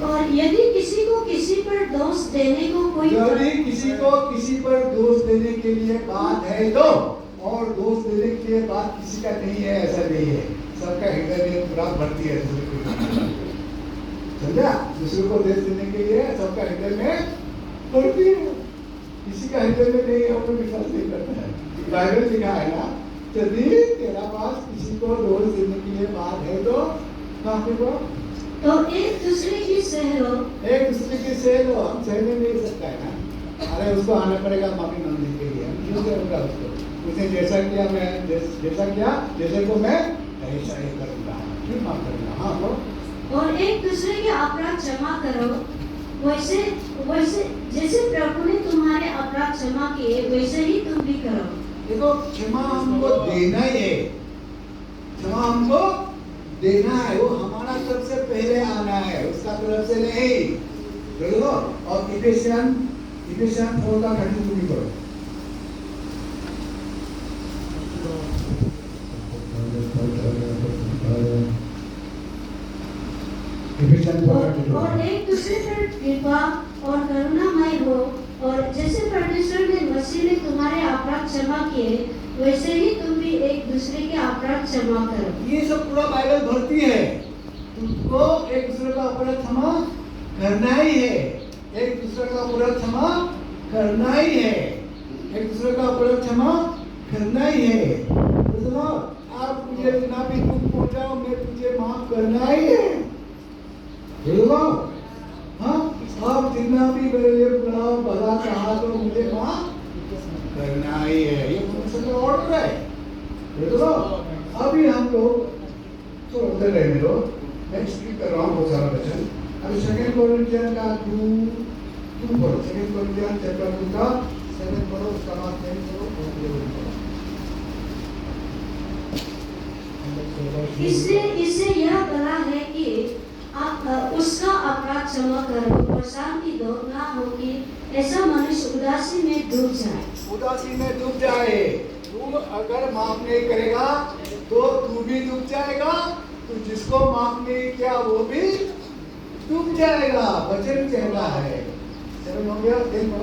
और यदि किसी को किसी पर दोष देने को कोई, यदि किसी को किसी पर दोष देने के लिए बात है तो, और दोष देने के लिए बात किसी का नहीं है, ऐसा नहीं है, सबका हृदय में पूरा भर्ती है। समझा? दूसरे को दोष देने के लिए सबका हृदय में भर्ती है, किसी का हृदय में नहीं है, वो विश्वास नहीं करता है। बाइबल लिखा है ना, यदि तेरा पास किसी को दोष देने के लिए बात है तो काफी को तो एक दूसरे की सह लो। एक दूसरे की सह लो। हम सहने नहीं सकता है ना, अरे उसको आना पड़ेगा माफी मांगने के लिए, हम क्यों करूँगा उसको, उसने जैसा किया मैं जैसा किया, जैसे को मैं ऐसा ही करूँगा, क्यों माफ करूँगा। हाँ तो और एक दूसरे के अपराध क्षमा करो, वैसे जैसे प्रभु ने तुम्हारे अपराध क्षमा किए वैसे ही तुम भी करो। देखो, क्षमा हमको देना ही है, क्षमा हमको देना है, वो हमारा तरफ से पहले आना है, उसका तरफ से नहीं। बोलो। और इफिशियन 4 का कंटिन्यू करो। और एक दूसरे पर कृपा और करुणामय हो, और जैसे परमेश्वर ने मसीह में तुम्हारे अपराध क्षमा किए, वैसे ही तुम भी एक दूसरे के अपराध क्षमा करो। ये सब पूरा बाइबल भरती है। तुमको एक दूसरे का अपराध क्षमा करना ही है, एक दूसरे का अपराध क्षमा करना ही है, एक दूसरे का अपराध क्षमा करना ही है। तो आप मुझे जितना भी दुख पहुंचाओ, मैं तुझे माफ करना ही है। हाँ, आप जितना भी मेरे लिए बुराओ भला कहा तो मुझे माफ करना ही है, ये परमेश्वर का ऑर्डर है। अभी हम लोग तो उधर रहने दो, मैं स्पीक कर रहा हूँ बहुत सारा वचन। अभी 2 कोरिन्थियन का 2 पढ़ो, 2 कोरिन्थियन चैप्टर 2 का 7 पढ़ो, उसका बाद 10 पढ़ो और 11 पढ़ो। इससे यह भला है कि आप उसका अपराध क्षमा करो और शांति दो, ना हो कि ऐसा मनुष्य उदासी में डूब जाए। उदासी में डूब जाए। तू अगर माफ नहीं करेगा तो तू भी डूब जाएगा, तू जिसको माफ नहीं किया वो भी डूब जाएगा। वचन कहता है, चलो हो गया, देखो।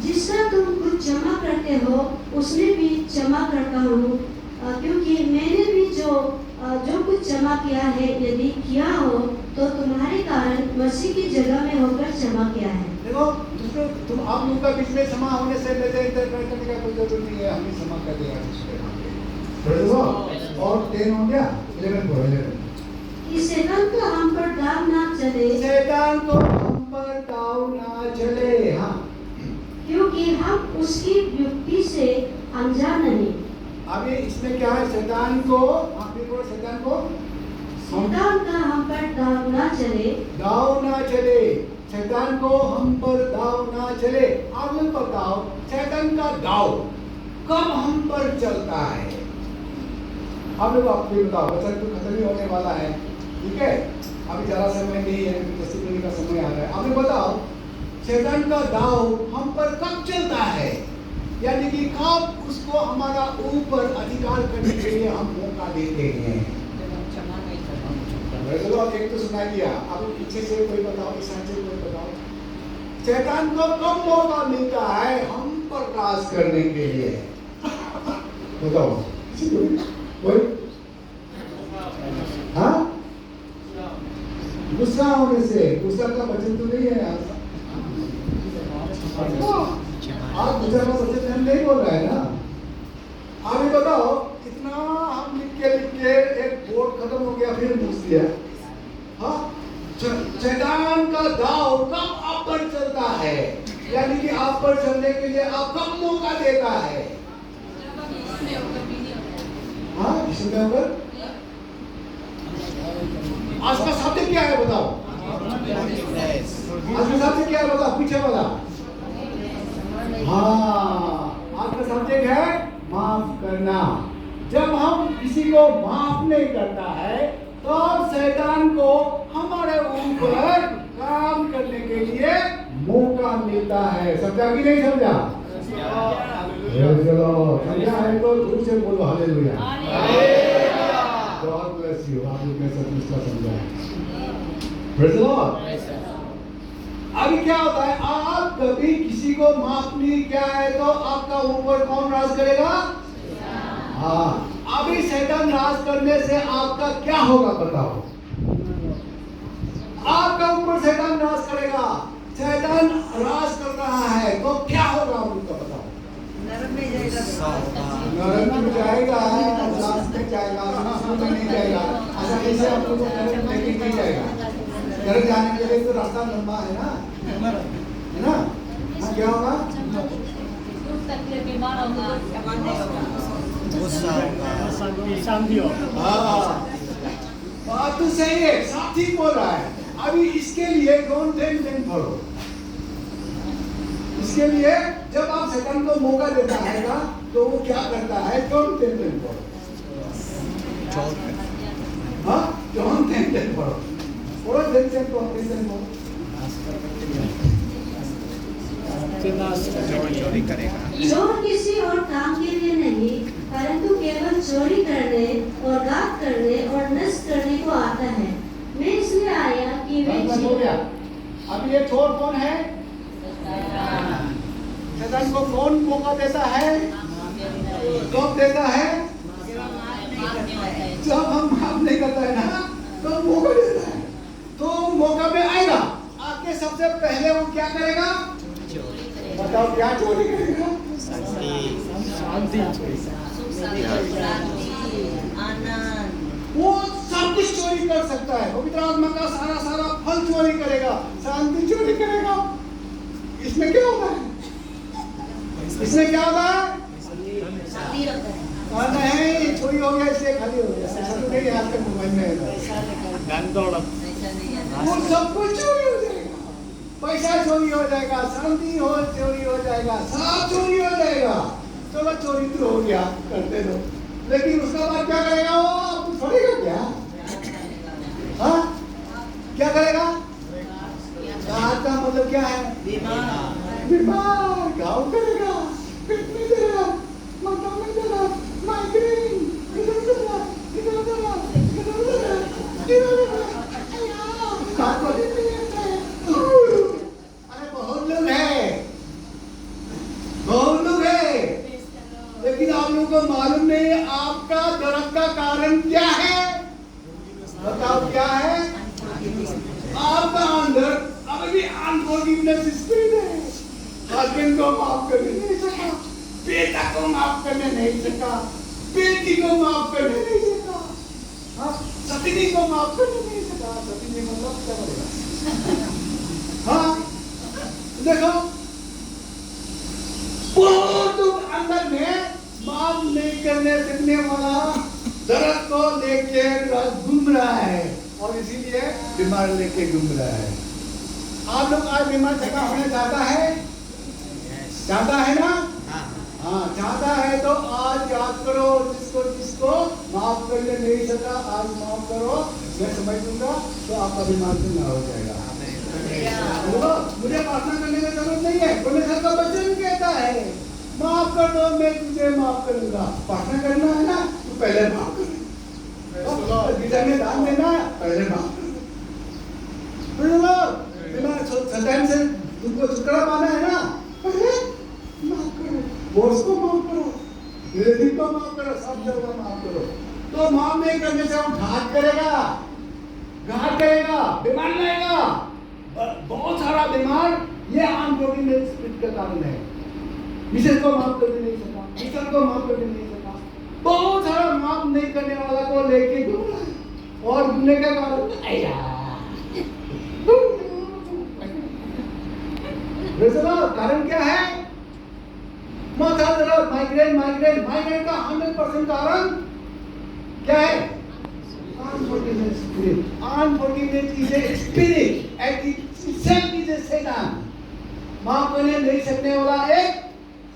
जिसका तुम कुछ क्षमा करते हो उसने भी क्षमा करता हूँ, क्योंकि मैंने भी जो कुछ क्षमा किया है, यदि किया हो तो तुम्हारे कारण मसीह की जगह में होकर क्षमा किया है। देखो, तुम आप लोगों का बीच में क्षमा होने से मेरे इंटरप्रेट करने का कोई जरूरत नहीं है, हमें क्षमा कर देगा। और 10 हो गया, 11 पढ़ो, 11। कि शैतान को हम पर दाव ना चले, शैतान को हम पर दाव ना चले। हाँ, क्योंकि हम उसकी युक्ति से अनजान नहीं। अभी इसमें क्या है? शैतान को, शैतान का हम पर दाव ना चले, दाव ना चले। शैतान को हम पर दाव ना चले। आप लोग बताओ, शैतान का दाव कब हम पर चलता है? आप लोग आप भी बताओ, वचन तो खत्म ही होने वाला है, ठीक है? अभी ज़्यादा समय नहीं है, टेस्टिमनी का समय आ रहा है। आप लोग बताओ, शैतान का दाव हम पर कब चलता है? यानी कि कब उसको हमारा ऊपर अधिकार करने के लिए हम मौका देते हैं? चलो, एक तो सुना दिया, अब पीछे से कोई बताओ, इस साइड से कोई बताओ। शैतान को कब मौका मिलता है हम पर राज करने के लिए? बताओ कोई? हाँ, गुस्सा होने से। गुस्सा का वचन तो नहीं है यार, आप गुस्सा का वचन हम नहीं बोल रहा है ना। अभी बताओ, इतना हम लिख के एक बोर्ड खत्म हो गया, फिर पूछ दिया। हाँ, शैतान का दाव कब आप पर चलता है? यानी कि आप पर चलने के लिए आप कब मौका देता है? हाँ, इसमें होकर आज का शब्द क्या है बताओ? आज का शब्द क्या है बताओ? पीछे वाला। हाँ, आज का शब्द है माफ करना। जब हम किसी को माफ नहीं करता है तो शैतान को हमारे ऊपर काम करने के लिए मौका मिलता है। समझा कि नहीं समझा? चलो, समझा है तो दूर से बोलो हालेलुया। God bless you. आप लोग में सब कुछ का समझा है। Praise the Lord. अभी क्या होता है, आप कभी किसी को माफ नहीं किया है तो आपका ऊपर कौन राज करेगा? हाँ, अभी शैतान राज करने से आपका क्या होगा बताओ? आपका ऊपर शैतान राज करेगा। शैतान राज कर रहा है तो क्या होगा आपको बताओ? नरक में जाएगा, नरक में जाएगा, में जाएगा, में नहीं जाएगा। ऐसा कैसे आप लोगों को नरक में लेके नहीं जाएगा? नरक जाने के लिए तो रास्ता लंबा है ना, है ना? हाँ, क्या होगा? बीमार होगा, शांति हो। हाँ, बात तो सही है, साथी बोल रहा है। अभी इसके लिए कौन टेंशन करो? इसके लिए जब आप शैतान को मौका देता है ना, तो वो क्या करता है? कौन टेंशन करो? हाँ, जॉन 10:10 पढ़ो जल्दी से पढ़ो। चोरी करेगा। चोर किसी और काम के लिए नहीं, परंतु केवल चोरी करने और घात करने और नष्ट करने को आता है। मैं इसलिए आया कि वे हो गया। अब ये चोर कौन है? शैतान को कौन मौका देता है? कब देता है? जब हम माफ नहीं करता है ना, तो मौका देता है। तो मौका पे आएगा, आके सबसे पहले वो क्या करेगा? बताओ क्या चोरी करेगा? वो सब कुछ चोरी कर सकता है। पवित्र आत्मा का सारा फल चोरी करेगा, शांति चोरी करेगा। इसमें क्या होता है? इसमें क्या होता है? नहीं, चोरी हो गया इसलिए खाली हो गया। ऐसा तो नहीं, आपके मोबाइल में है। वो सब कुछ चोरी हो जाएगा। पैसा चोरी हो जाएगा, शांति चोरी हो जाएगा, सब चोरी हो जाएगा। चलो चोरी तो हो गया, करते दो। लेकिन उसका बाद क्या करेगा? वो आपको छोड़ेगा क्या? हाँ, क्या करेगा? घात का मतलब क्या है? बीमार घाव करेगा, पेट में देगा, माथा में देगा, माइग्रेन, इधर देगा, इधर देगा, इधर देगा, इधर देगा। घात को देते हैं। अरे बहुत लोग हैं, बहुत लोग हैं, लेकिन आप लोगों को मालूम नहीं आपका दर्द का कारण क्या है? बताओ क्या है? आपका अंदर अभी भी अनफॉरगिवनेस स्पिरिट है। हस्बैंड को माफ करने नहीं सका, बेटा को माफ करने नहीं सका, बेटी को माफ करने नहीं सका, हाँ, सतीनी को माफ करने नहीं सका। सतीनी मतलब क्या बोलेगा? हाँ, देखो बहुत लोग अंदर में माफ नहीं करने सकने वाला दर्द को लेके घूम रहा है और इसीलिए बीमार लेके घूम रहा है। आप लोग आज बीमार जगह होने चाहता है? चाहता है ना? हाँ, चाहता है तो आज याद करो, जिसको माफ करने नहीं सका आज माफ करो। मैं समझ दूंगा तो आपका बीमार से ना हो जाएगा। मुझे प्रार्थना करने की जरूरत नहीं है। परमेश्वर का वचन कहता है माफ कर दो, मैं तुझे माफ करूंगा। प्रार्थना करना है ना, तो पहले माफ कर। गीता में दान देना, पहले माफ कर। शैतान से तुमको छुटकारा पाना है ना, पहले माफ करो। बॉस को माफ करो, लेडी को माफ करो, सब जगह माफ करो। तो माफ नहीं करने से वो घात करेगा, बीमार लाएगा। बहुत सारा बीमार ये अनफॉरगिवनेस स्पिरिट का कारण है। मिसेस को माफ करने नहीं सका, मिस्टर को माफ करने नहीं सका, बहुत सारा माफ नहीं करने वाला को लेके घूम रहा है। और घूमने का कारण कारण क्या है? माथा दर्द, माइग्रेन का 100% कारण क्या है? Unforgiveness spirit. Unforgiveness is a spirit and itself is a Satan. माफ करने नहीं सकने वाला एक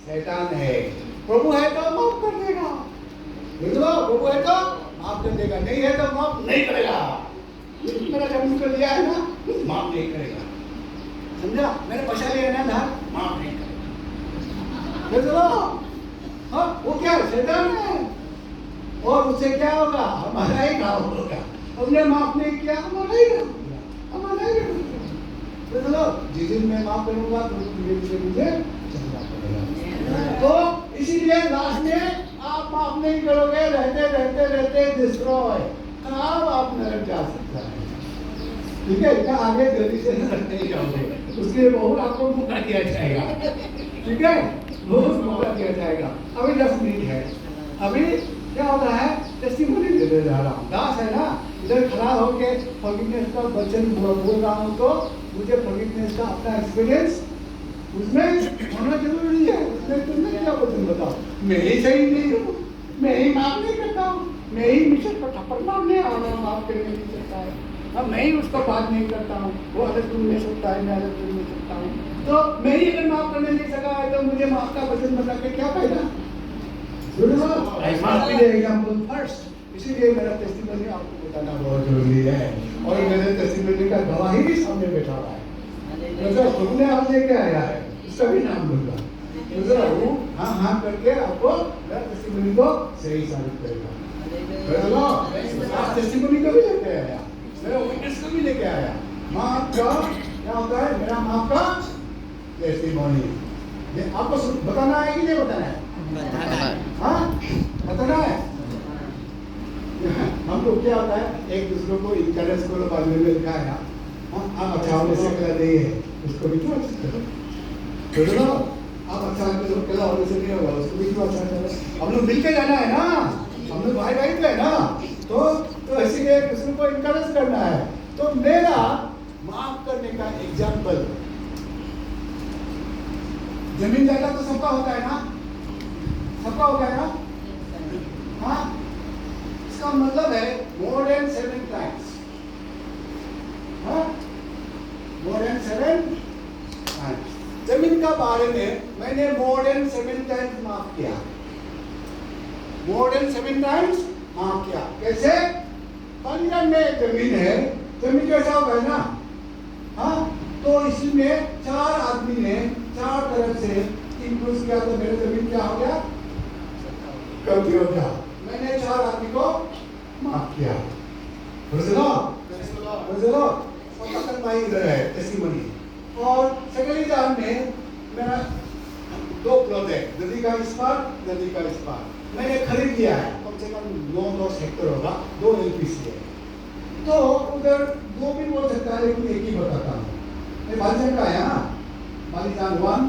शैतान है। प्रभु है तो माफ कर देगा, प्रभु है तो माफ कर देगा, नहीं है तो माफ नहीं करेगा। मेरा जमीन को लिया है ना, माफ नहीं करेगा। समझा? मैंने पैसा लिया ना, माफ नहीं करेगा। हाँ, वो क्या है? शैतान है। और उससे क्या होगा? हमारा ही घाव होगा। हमने माफ नहीं किया, हमारा ही घाव होगा, हमारा ही घाव होगा। चलो, जिस दिन मैं माफ करूंगा तो मुझे चलना पड़ेगा। तो इसीलिए लास्ट में आप माफ नहीं करोगे, रहते डिस्ट्रॉय। अब आप नरक जा सकता है। ठीक है, इतना आगे जल्दी से नरक नहीं जाओगे, उसके लिए बहुत आपको मौका दिया जाएगा। ठीक है, बहुत मौका दिया जाएगा। अभी 10 मिनट है। अभी क्या होता है? टेस्टिमोनी देने जा रहा हूँ। दास है ना, इधर खड़ा होके फॉरगिवनेस का वचन बोल रहा हूँ, तो मुझे फॉरगिवनेस का अपना एक्सपीरियंस उसमें होना जरूरी है। उसमें तुमने क्या वचन बताओ? मैं ही सही नहीं हूँ, मैं ही माफ नहीं करता हूँ, मैं ही मिशन को थप्पड़ मारने आ रहा हूँ, माफ करने नहीं सकता है। अब मैं ही उसको बात नहीं करता हूँ, वो अलग तुम नहीं सकता है, मैं अलग तुम नहीं सकता हूँ। तो मैं ही अगर माफ करने नहीं सका है तो मुझे माफ का वचन बता के क्या फायदा? I must be the example first. इसीलिए मेरा टेस्टिमनी आपको बताना बहुत जरूरी है और मेरे टेस्टिमनी का गवाही भी सामने बैठा हुआ है। तो जो तुमने आप लेके आया है उसका भी नाम दूंगा, तो जरा वो हाँ करके आपको मेरा टेस्टिमनी को सही साबित करेगा। आप टेस्टिमनी को भी लेके आया, मेरा विटनेस को भी लेके आया। माफ का क्या होता है? मेरा माफ का टेस्टिमनी। ये आपको बताना है कि नहीं बताना है? हाँ बताना है। हम लोग क्या होता है एक दूसरे को इनकरेज करो, बाद में दिखाया आप अच्छा होने से कला नहीं है उसको भी क्यों अच्छा करो, तो आप अच्छा कला होने से नहीं होगा उसको भी क्यों अच्छा करो। हम लोग मिलकर जाना है ना, हम लोग भाई भाई है ना, तो इसीलिए दूसरे को इनकरेज करना है। तो मेरा माफ करने का एग्जाम्पल, जमीन जायदाद तो सबका होता है ना, सबका होता है ना। हाँ इसका मतलब है more than 7 times, हाँ more than 7 times। जमीन का बारे में मैंने more than 7 times माफ किया, more than 7 times माफ किया। कैसे? बंधन में जमीन है, जमीन कैसा होगा ना, हाँ तो इसमें 4 आदमी ने 4 तरफ से इंक्लूड किया तो मेरे जमीन क्या हो गया? गलती हो गया। मैंने 4 आदमी को माफ किया। और सेकेंडली जान में मेरा 2 प्लॉट है, नदी का इस पार, नदी का इस पार। मैंने खरीद लिया है, कम से कम 9-10 हेक्टेयर होगा, 2 LPC है। तो उधर 2 भी बोल सकता है लेकिन एक ही बताता हूँ। ये बालिजान का है ना, बालिजान 1,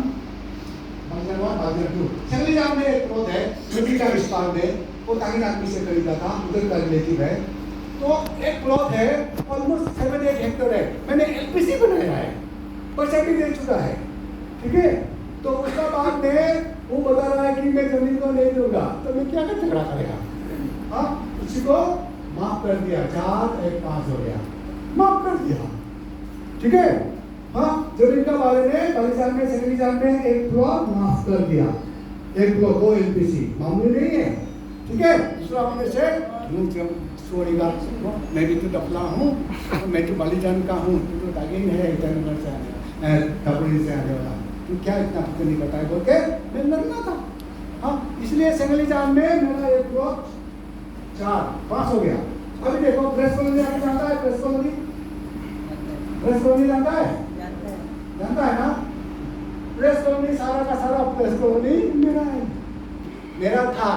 बालिजान 1, बालिजान 2। सेकेंडली जान में एक प्लॉट है, नदी का इस पार में, वो तागिन आदमी से खरीदा था, उधर का रिलेटिव है। तो एक प्लॉट है ऑलमोस्ट 7-8 हेक्टेयर है, मैंने LPC बनाया है, पैसा भी दे चुका है, ठीक है। तो उसका बाद में वो बता रहा है कि मैं जमीन को नहीं दूंगा, तो मैं क्या कर झगड़ा करेगा? हाँ उसी को माफ कर दिया, 4-1-5 हो गया, माफ कर दिया, ठीक है। हाँ जमीन का बारे में बालिजान में सेकेंडरी जान में एक प्लॉट माफ कर दिया, एक प्लॉट 2 LPC मामूली नहीं है, ठीक है। दूसरा होने से सॉरी बात, मैं भी तो डफला हूँ, तो मैं तो बालिजान का हूँ, तो तागिन है इधर से आने कपड़े से आने वाला, तो क्या इतना आपको नहीं पता है बोल के मैं लड़ना था। हाँ इसलिए सेकेंडरी जान में मेरा एक प्लॉट 4-5 हो गया। अभी देखो प्रेस कॉलोनी आपको जानता है? प्रेस कॉलोनी, प्रेस कॉलोनी जानता है? जानता है ना? प्रेस कॉलोनी सारा का सारा प्रेस कॉलोनी मेरा है, मेरा था।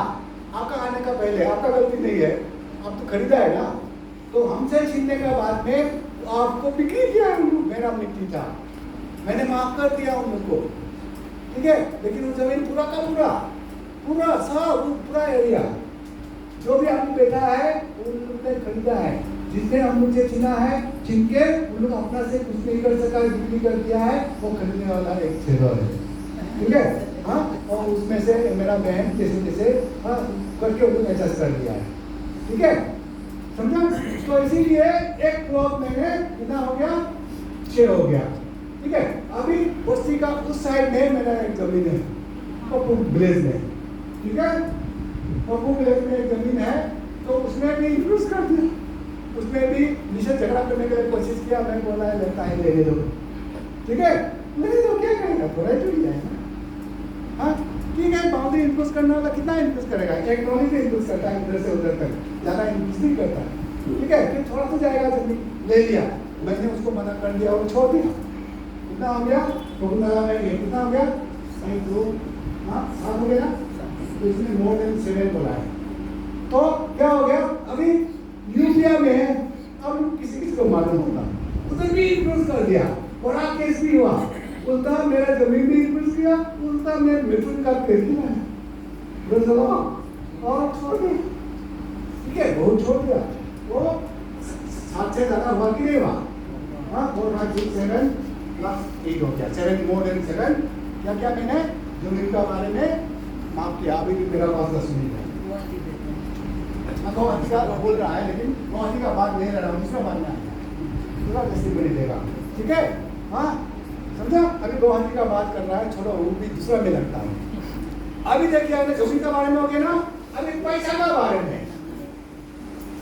आपका आने का पहले, आपका गलती नहीं है, आप तो खरीदा है ना। तो हमसे छीनने के बाद में आपको बिक्री किया, मेरा मिट्टी था, मैंने माफ कर दिया उन लोग को, ठीक है। लेकिन वो जमीन पूरा का पूरा सब पूरा एरिया जो भी आपको बैठा है उन लोग ने खरीदा है, जिसने हम लोग से छीना है, छीन के उन लोग अपना से कुछ नहीं कर सका, बिक्री कर दिया है, वो खरीदने वाला एक सेलर है, ठीक है। हाँ और उसमें से मेरा बहन जैसे हाँ करके उनको एडजस्ट कर दिया है, ठीक है, समझा। तो इसीलिए एक प्लॉट मैंने कितना हो गया? 6 हो गया, ठीक है। अभी बस्ती का उस साइड में मेरा एक जमीन है पप्पू विलेज में, ठीक है। पप्पू विलेज में एक जमीन है, तो उसमें भी इंक्लूड कर दिया, उसमें भी नीचे झगड़ा करने के लिए कोशिश किया, मैं बोला है लगता है लेने दो, ठीक है। नहीं तो क्या करेगा, थोड़ा ही टूट जाएगा। हाँ ठीक है, बाउंड्री इंक्लूड करने वाला कितना इंक्लूड करेगा? एक ट्रॉली से इंक्लूड करता है इधर से उधर तक, ज़्यादा इंक्लूड नहीं करता, ठीक है। फिर थोड़ा सा जाएगा जमीन ले लिया, मैंने उसको मना कर दिया और छोड़ दिया। कितना हो गया? कितना हो गया? 7 हो गया ना, तो इसमें more than 7 बोला है। तो क्या हो गया? अभी यूपिया में अब किसी को मालूम होगा, उधर भी इंक्लूड कर दिया, बड़ा केस भी हुआ, उल्टा मेरा जमीन भी इंक्लूड किया, उल्टा मैं मिथुन का केस भी लाया और छोड़ दिया, ठीक है। बहुत छोड़ दिया, वो 7 से ज़्यादा हुआ कि नहीं हुआ? हाँ 4, 5, 6, 7 + 8 हो गया, 7 more than 7। क्या क्या मैंने जमीन का बारे में माफ किया। अभी भी मेरा पास 10 मिनट है, गौहती का बोल रहा है, लेकिन गौहती का बात नहीं रहा हूँ, दूसरा बात में आया पूरा टेस्टिमनी देगा, ठीक है। हाँ समझा। अभी गौहती का बात कर रहा है, छोड़ो वो भी दूसरा में लगता है। अभी देखिए जमीन के बारे में हो गया ना, अभी पैसा का बारे में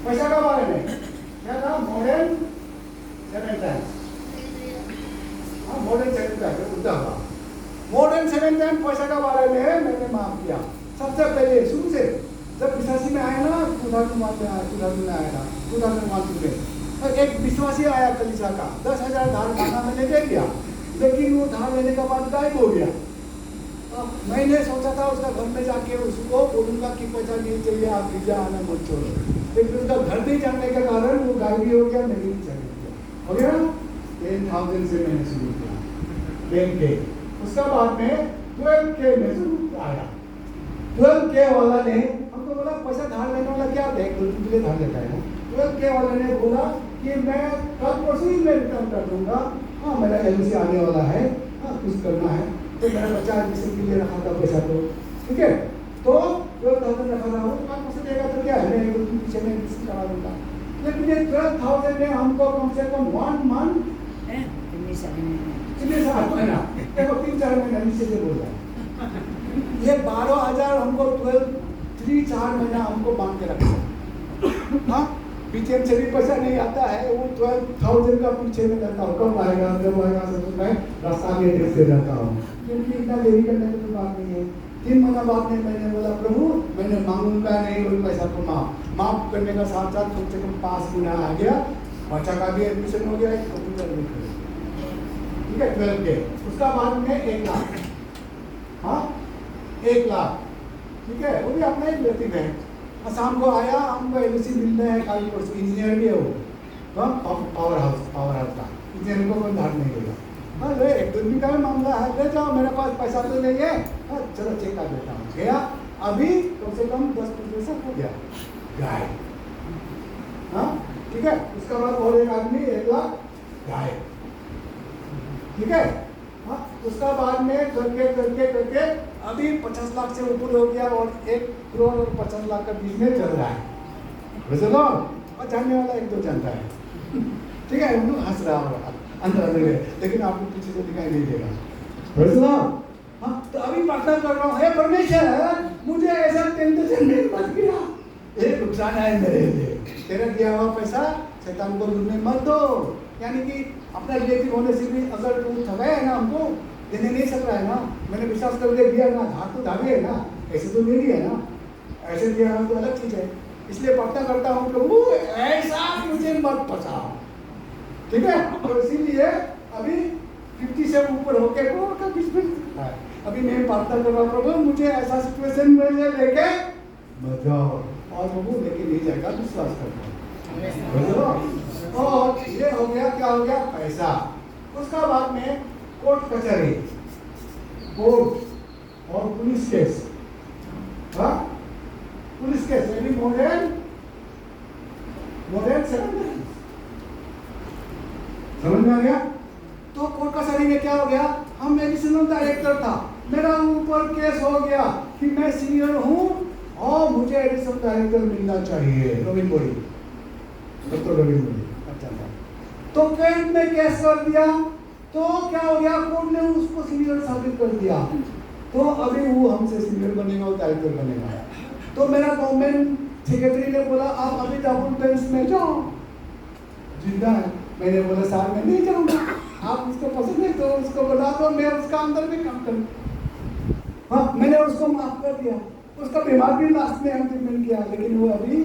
पैसा का बारे में क्या था? Modern 7 times. हाँ, मॉडर्न 7 टाइम्स उल्टा हुआ। मॉडर्न 7 टाइम्स पैसा का बारे में मैंने माफ किया। सबसे पहले शुरू से जब विश्वासी में आया ना, 2001 में आया था, 2001 में एक विश्वासी आया कलीसिया का, 10,000 धार खाना मैंने दे दिया, लेकिन वो धार लेने के बाद गायब हो गया। मैंने सोचा था उसका घर में जाके उसको बोलूंगा कि पैसा नहीं चाहिए, आप गिरजा आना मत छोड़ो, लेकिन उसका घर नहीं जाने के कारण वो गायब भी हो गया, नहीं चले गया। हो गया 10,000 से मैंने शुरू किया, 10K। उसका बाद में 12K में शुरू आया। 12K वाला ने हमको बोला पैसा धार लेने वाला क्या देख दो, तुझे धार लेता है ना। 12K वाले ने बोला कि मैं कल परसों ही मैं रिटर्न कर दूंगा। हाँ, मेरा एलसी आने वाला है, हाँ कुछ करना है, तो मेरा बच्चा एडमिशन के लिए रखा था पैसा, तो ठीक है, तो 12,000 रखा था, वो कल परसों देगा तो क्या है, मैं 1-2 पीछे में एडमिशन करा दूंगा। लेकिन ये 12,000 ने हमको कम से कम 1 मंथ कितने साल महीना, देखो 3-4 महीना नीचे से बोल रहा है, ये 12,000 हमको 3-4 महीना हमको बांध के रखा। हाँ, पीछे से भी पैसा नहीं आता है, वो 12,000 का पीछे में रहता हूँ, कब आएगा जब आएगा सब मैं रास्ता में देखते रहता हूँ, क्योंकि इतना देरी करने की बात नहीं है। 3 महीना बाद में मैंने बोला प्रभु मैंने मांगूंगा नहीं वो पैसा को माफ करने का साथ साथ कम से कम 5 गुना आ गया, बच्चा का भी एडमिशन हो गया, कंप्यूटर भी कर, ठीक है 12K। उसका बाद में 1 लाख, हाँ 1 लाख, ठीक है, वो भी अपना ही रिलेटिव है। शाम को आया, हमको एलसी मिलना है, खाली परसों इंजीनियर भी है वो, पावर हाउस का इंजीनियर को कोई धार नहीं देगा। हाँ ले 1-2 दिन का मामला है, ले जाओ मेरे पास पैसा तो नहीं है, हाँ चलो चेक कर देता हूँ, गया अभी कम से कम 10% हो गया गाय। हाँ ठीक है, उसका बाद और एक आदमी 1 लाख गाय, ठीक है। हाँ उसका बाद में करके अभी 50 लाख से ऊपर हो गया और 1 करोड़ और 50 लाख का बीच में चल रहा है, बुझलो, और जानने वाला 1-2 जानता है, ठीक है, उन्होंने हंस रहा होगा अंदर में, लेकिन आपको पीछे से दिखाई नहीं देगा, बुझलो। हाँ तो अभी प्रार्थना कर रहा हूँ, हे परमेश्वर मुझे ऐसा टेंशन में मत गिरा, ये नुकसान है मेरे लिए, तेरा दिया हुआ पैसा शैतान को लूटने मत दो। यानी कि अपना रिलेटिव होने से भी अगर तू ठगा है ना, हमको देने नहीं सक रहा है ना, मैंने विश्वास करके दिया ना, धार तो धागे है ना, ऐसे तो नहीं दिया ना, ऐसे दिया ना तो अलग चीज़ है। इसलिए प्रार्थना करता हूँ प्रभु ऐसा मुझे मत फंसाओ, ठीक है। और इसीलिए अभी 50 से ऊपर होके का बीच में अभी मैं प्रार्थना कर रहा हूँ प्रभु मुझे ऐसा सिचुएशन में लेके मत जाओ, और प्रभु लेके नहीं जाएगा, विश्वास करता हूँ। और ये हो गया, क्या हो गया, पैसा। उसका बाद में कोर्ट कचहरी, कोर्ट और पुलिस केस, हाँ पुलिस केस यानी मॉडर्न 7 समझ में आ गया। तो कोर्ट कचहरी में क्या हो गया, हम एडिशनल डायरेक्टर था, मेरा ऊपर केस हो गया कि मैं सीनियर हूँ और मुझे एडिशनल डायरेक्टर मिलना चाहिए, रविंद्र बोरी, डॉक्टर रविंद्र बोरी। तो कोर्ट में केस कर दिया, तो क्या हो गया, कोर्ट ने उसको सीनियर साबित कर दिया, तो अभी वो हमसे सीनियर बनेगा और डायरेक्टर बनेगा। तो मेरा गवर्नमेंट सेक्रेटरी ने बोला आप अभी डबल बेंच में जाओ, जिंदा है। मैंने बोला साहब मैं नहीं जाऊंगा, आप उसको पसंद है तो उसको बता दो, मैं उसका अंदर में काम करूँ। हाँ मैंने उसको माफ कर दिया, उसका बीमार भी लास्ट में हम ट्रीटमेंट किया, लेकिन वो अभी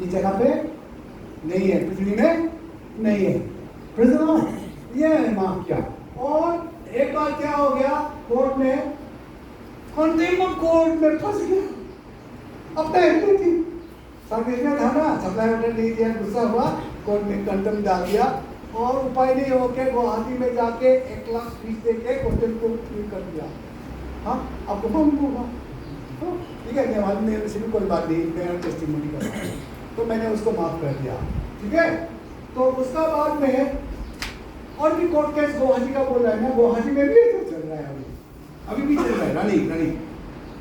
इस जगह पे नहीं है, पृथ्वी में नहीं है, ये है माफ किया। और एक बार क्या हो गया, कोर्ट में कंज्यूमर कोर्ट में फंस गया, अपना एक्टिविटी सर्विस में था ना, सप्लाई ऑर्डर नहीं दिया, गुस्सा हुआ, कोर्ट में कंटेम्प्ट डाल दिया और उपाय नहीं होके गुवाहाटी में जाके 1 लाख फीस देके कंटेम्प्ट को क्लियर कर दिया। हाँ आपको मालूम होगा, ठीक है, मैं मालूम नहीं, भी कोई बात नहीं, मैं टेस्टिमोनी कर रहा हूँ, तो मैंने उसको माफ कर दिया, ठीक है। तो उसका बाद में और भी कोर्ट केस गुवाहाटी का बोल रहा है ना, गुवाहाटी में भी तो चल रहा है, अभी भी चल रहा है, रनिंग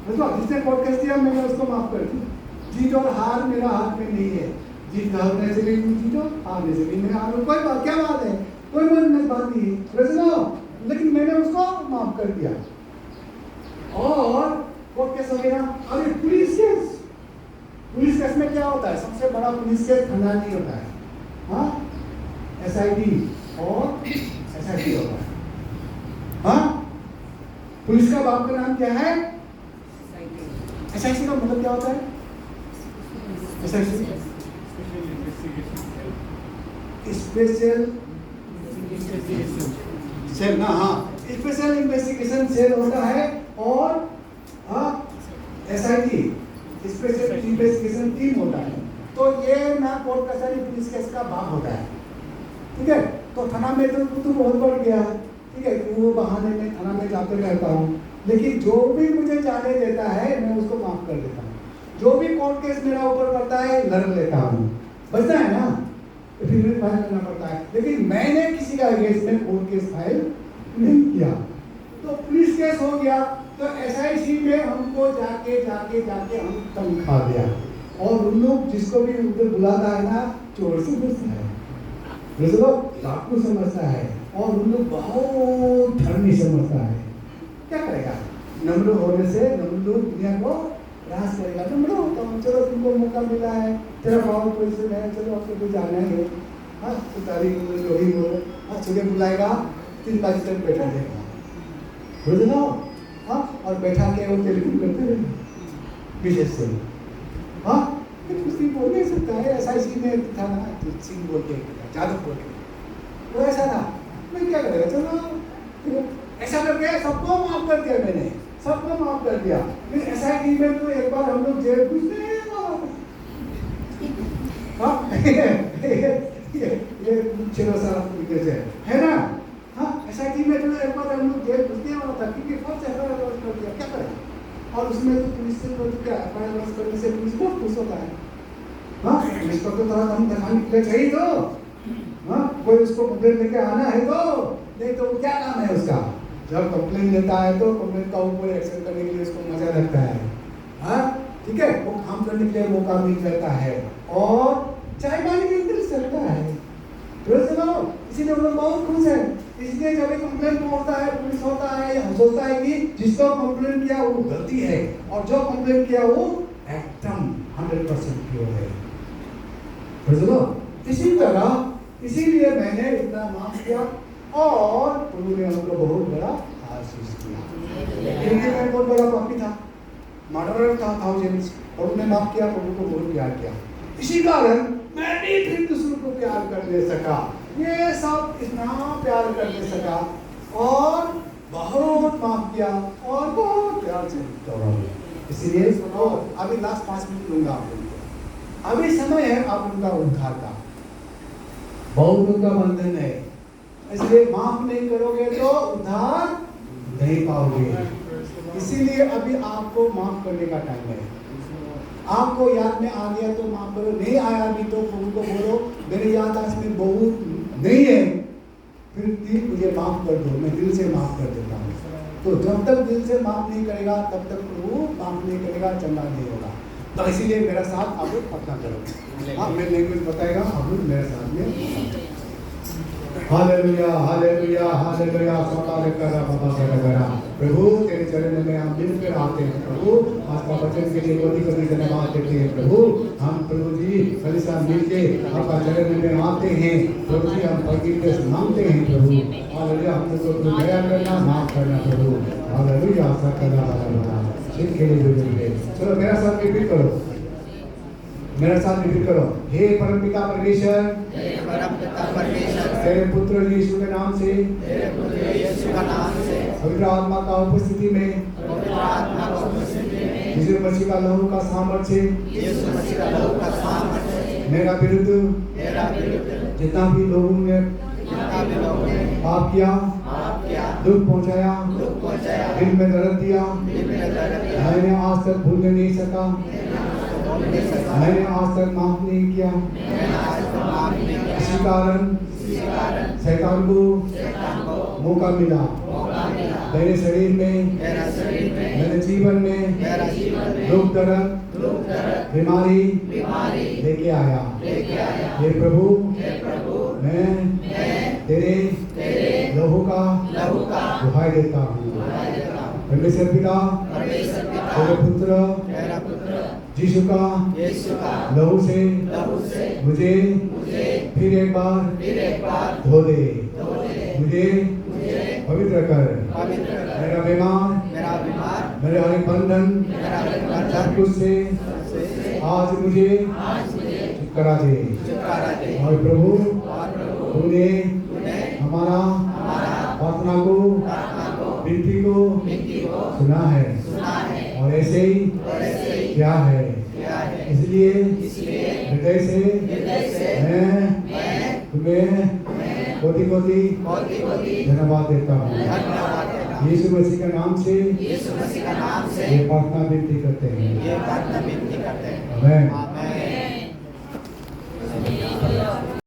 जिसने कोर्ट केस दिया मैंने उसको माफ कर दिया। जीत और हार मेरा हाथ में नहीं है, जीत हारने से भी जीतो, हारने से भी मैं हारूं, कोई बात क्या बात है, कोई बात नहीं है, लेकिन मैंने उसको माफ कर दिया। और कोर्ट केस वगैरह, अरे पुलिस केस में क्या होता है? सबसे बड़ा पुलिस केस खंडानी होता है, हाँ, SIT और SIT होता है, हाँ। पुलिस का बाप का नाम क्या है? SIT का मतलब क्या होता है? SIT स्पेशल सेल ना, हाँ, स्पेशल इन्वेस्टिगेशन सेल होता है, और हाँ SIT स्पेशल इन्वेस्टिगेशन टीम होता है। तो ये ना कोर्ट कचहरी पुलिस केस का भाग होता है, ठीक है। तो थाना में तो बहुत बढ़ गया, ठीक है, वो बहाने में थाना में जाते रहता हूँ, लेकिन जो भी मुझे जाने देता है मैं उसको माफ कर देता हूँ। जो भी कोर्ट केस मेरा ऊपर पड़ता है लड़ लेता हूँ, बचता है ना, फिर फाइल करना पड़ता है। लेकिन मैंने किसी का अगेंस्ट में कोर्ट केस फाइल नहीं किया। तो पुलिस केस हो गया, तो SIT में हमको जाके हम तंग खा गया, और उन लोग जिसको भी उधर बुलाता है ना, चोर से बुझता है, डाकू समझता है, और उन लोग बहुत धर्मी समझता है। क्या करेगा? नम्र होने से नम्र दुनिया को रास करेगा। नम्र होता हूँ, चलो तुमको मौका मिला है, तेरा पावर पोजिशन है, चलो आपको तो जाना है, हाँ, तो तारीख जो भी हो, हाँ, सुबह बुलाएगा, 3 बजे तक बैठा देगा, बुझ लो, हाँ, और बैठा के वो टेलीफोन करते रहेंगे विशेष से, हाँ, कुछ भी बोल नहीं सकता है। SIT में था ना, सिंह बोल के, जादव बोल के, वो ऐसा था, मैं क्या करेगा, चलो ऐसा करके सबको माफ कर दिया, मैंने सबको माफ कर दिया। फिर SIT में तो एक बार हम लोग जेल घुसने, हाँ, ये चलो सारा तरीके से है ना, हाँ, SIT में तो एक बार हम लोग जेल घुसने वाला था, क्योंकि फर्स्ट FIR लॉन्च कर दिया, क्या करें, और उसमें तो पुलिस से तो क्या FIR लॉन्च करने से पुलिस बहुत खुश होता है, हाँ, पुलिस को तो थोड़ा हम दिखाने के लिए चाहिए, तो हाँ, कोई उसको कंप्लेंट लेके आना है, तो नहीं तो क्या काम है उसका, जब कंप्लेंट लेता है तो कंप्लेंट का ऊपर एक्शन करने के लिए उसको मजा लगता है, हाँ, ठीक है, वो काम करने के लिए मौका मिल जाता है, और चाय पानी भी इंटरेस्ट चलता है, इसीलिए हम लोग बहुत खुश है। इसलिए जब एक कंप्लेंट होता है, पुलिस होता है, सोचता है कि जिसको कंप्लेंट किया वो गलती है, और जो कंप्लेंट किया वो एकदम 100% प्योर है। इसी तरह, इसीलिए मैंने इतना माफ किया, और प्रभु ने हमको बहुत बड़ा आशीष दिया, क्योंकि मैं बहुत बड़ा पापी था, मर्डरर था, प्रभु ने माफ किया, प्रभु को बहुत प्यार किया, इसी कारण मैं भी फिर दूसरों को प्यार करने सका, ये सब इतना प्यार करने सका, और बहुत माफ किया, और बहुत प्यार से दौड़ाया। इसलिए सुनो, अभी लास्ट 5 मिनट लूंगा आप लोगों को, अभी समय है आप उनका उद्धार का, बहुत उनका बंधन है, इसलिए माफ नहीं करोगे तो उद्धार नहीं पाओगे। इसीलिए अभी आपको माफ करने का टाइम है। आपको याद में आ गया तो माफ करो, नहीं आया अभी तो प्रभु को बोलो मेरे याददाश्त में बहुत नहीं है, फिर मुझे माफ कर दो, मैं दिल से माफ कर देता हूँ। तो जब तक दिल से माफ नहीं करेगा तब तक प्रभु माफ नहीं करेगा, चंगा नहीं होगा। तो इसीलिए मेरा साथ आप लोग पक्का करो, हाँ, मैं लैंग्वेज बताएगा, आप लोग मेरे साथ में हालेलुया हालेलुया हालेलुया करा। प्रभु तेरे चरण में हम मिलकर आते हैं प्रभु, आज का वचन के लिए कभी धन्यवाद देते हैं प्रभु। हम प्रभु जी कलिसा मिलके आपका चरण में आते हैं प्रभु जी, हम फॉरगिवनेस मांगते हैं प्रभु। हालेलुया, हम लोगों को दया करना, माफ करना प्रभु। हालेलुया चलो मेरा साथ रिपीट करो, मेरे साथ रिपीट करो। हे परमपिता परमेश्वर, तेरे पुत्र यीशु के नाम से, पवित्र आत्मा का उपस्थिति में, यीशु मसीह का लहू का सामर्थ्य मेरा विरुद्ध जितना भी लोगों ने पाप किया, दुख पहुंचाया, दिल में दर्द दिया, मैंने आज तक भूलने नहीं सका, मैंने आज तक माफ नहीं किया। इसी कारण शैतान को मौका मिला मेरे शरीर में, मेरे जीवन में दुख दर्द बीमारी लेके आया। हे प्रभु, मैं तेरे लहू का दुहाई देता हूँ। परमेश्वर पिता, तेरे पुत्र यीशु का लहू से मुझे फिर एक बार धो दे, मुझे पवित्र कर, मेरा बीमार, मेरे हर एक बंधन सब कुछ से आज मुझे छुटकारा दे। और प्रभु तूने हमारा प्रार्थना को, विनती को सुना है और ऐसे ही क्या है। इसलिए हृदय से मैं तुम्हें कोटि धन्यवाद देता हूँ। यीशु मसीह के नाम से ये प्रार्थना विनती करते हैं। आमीन।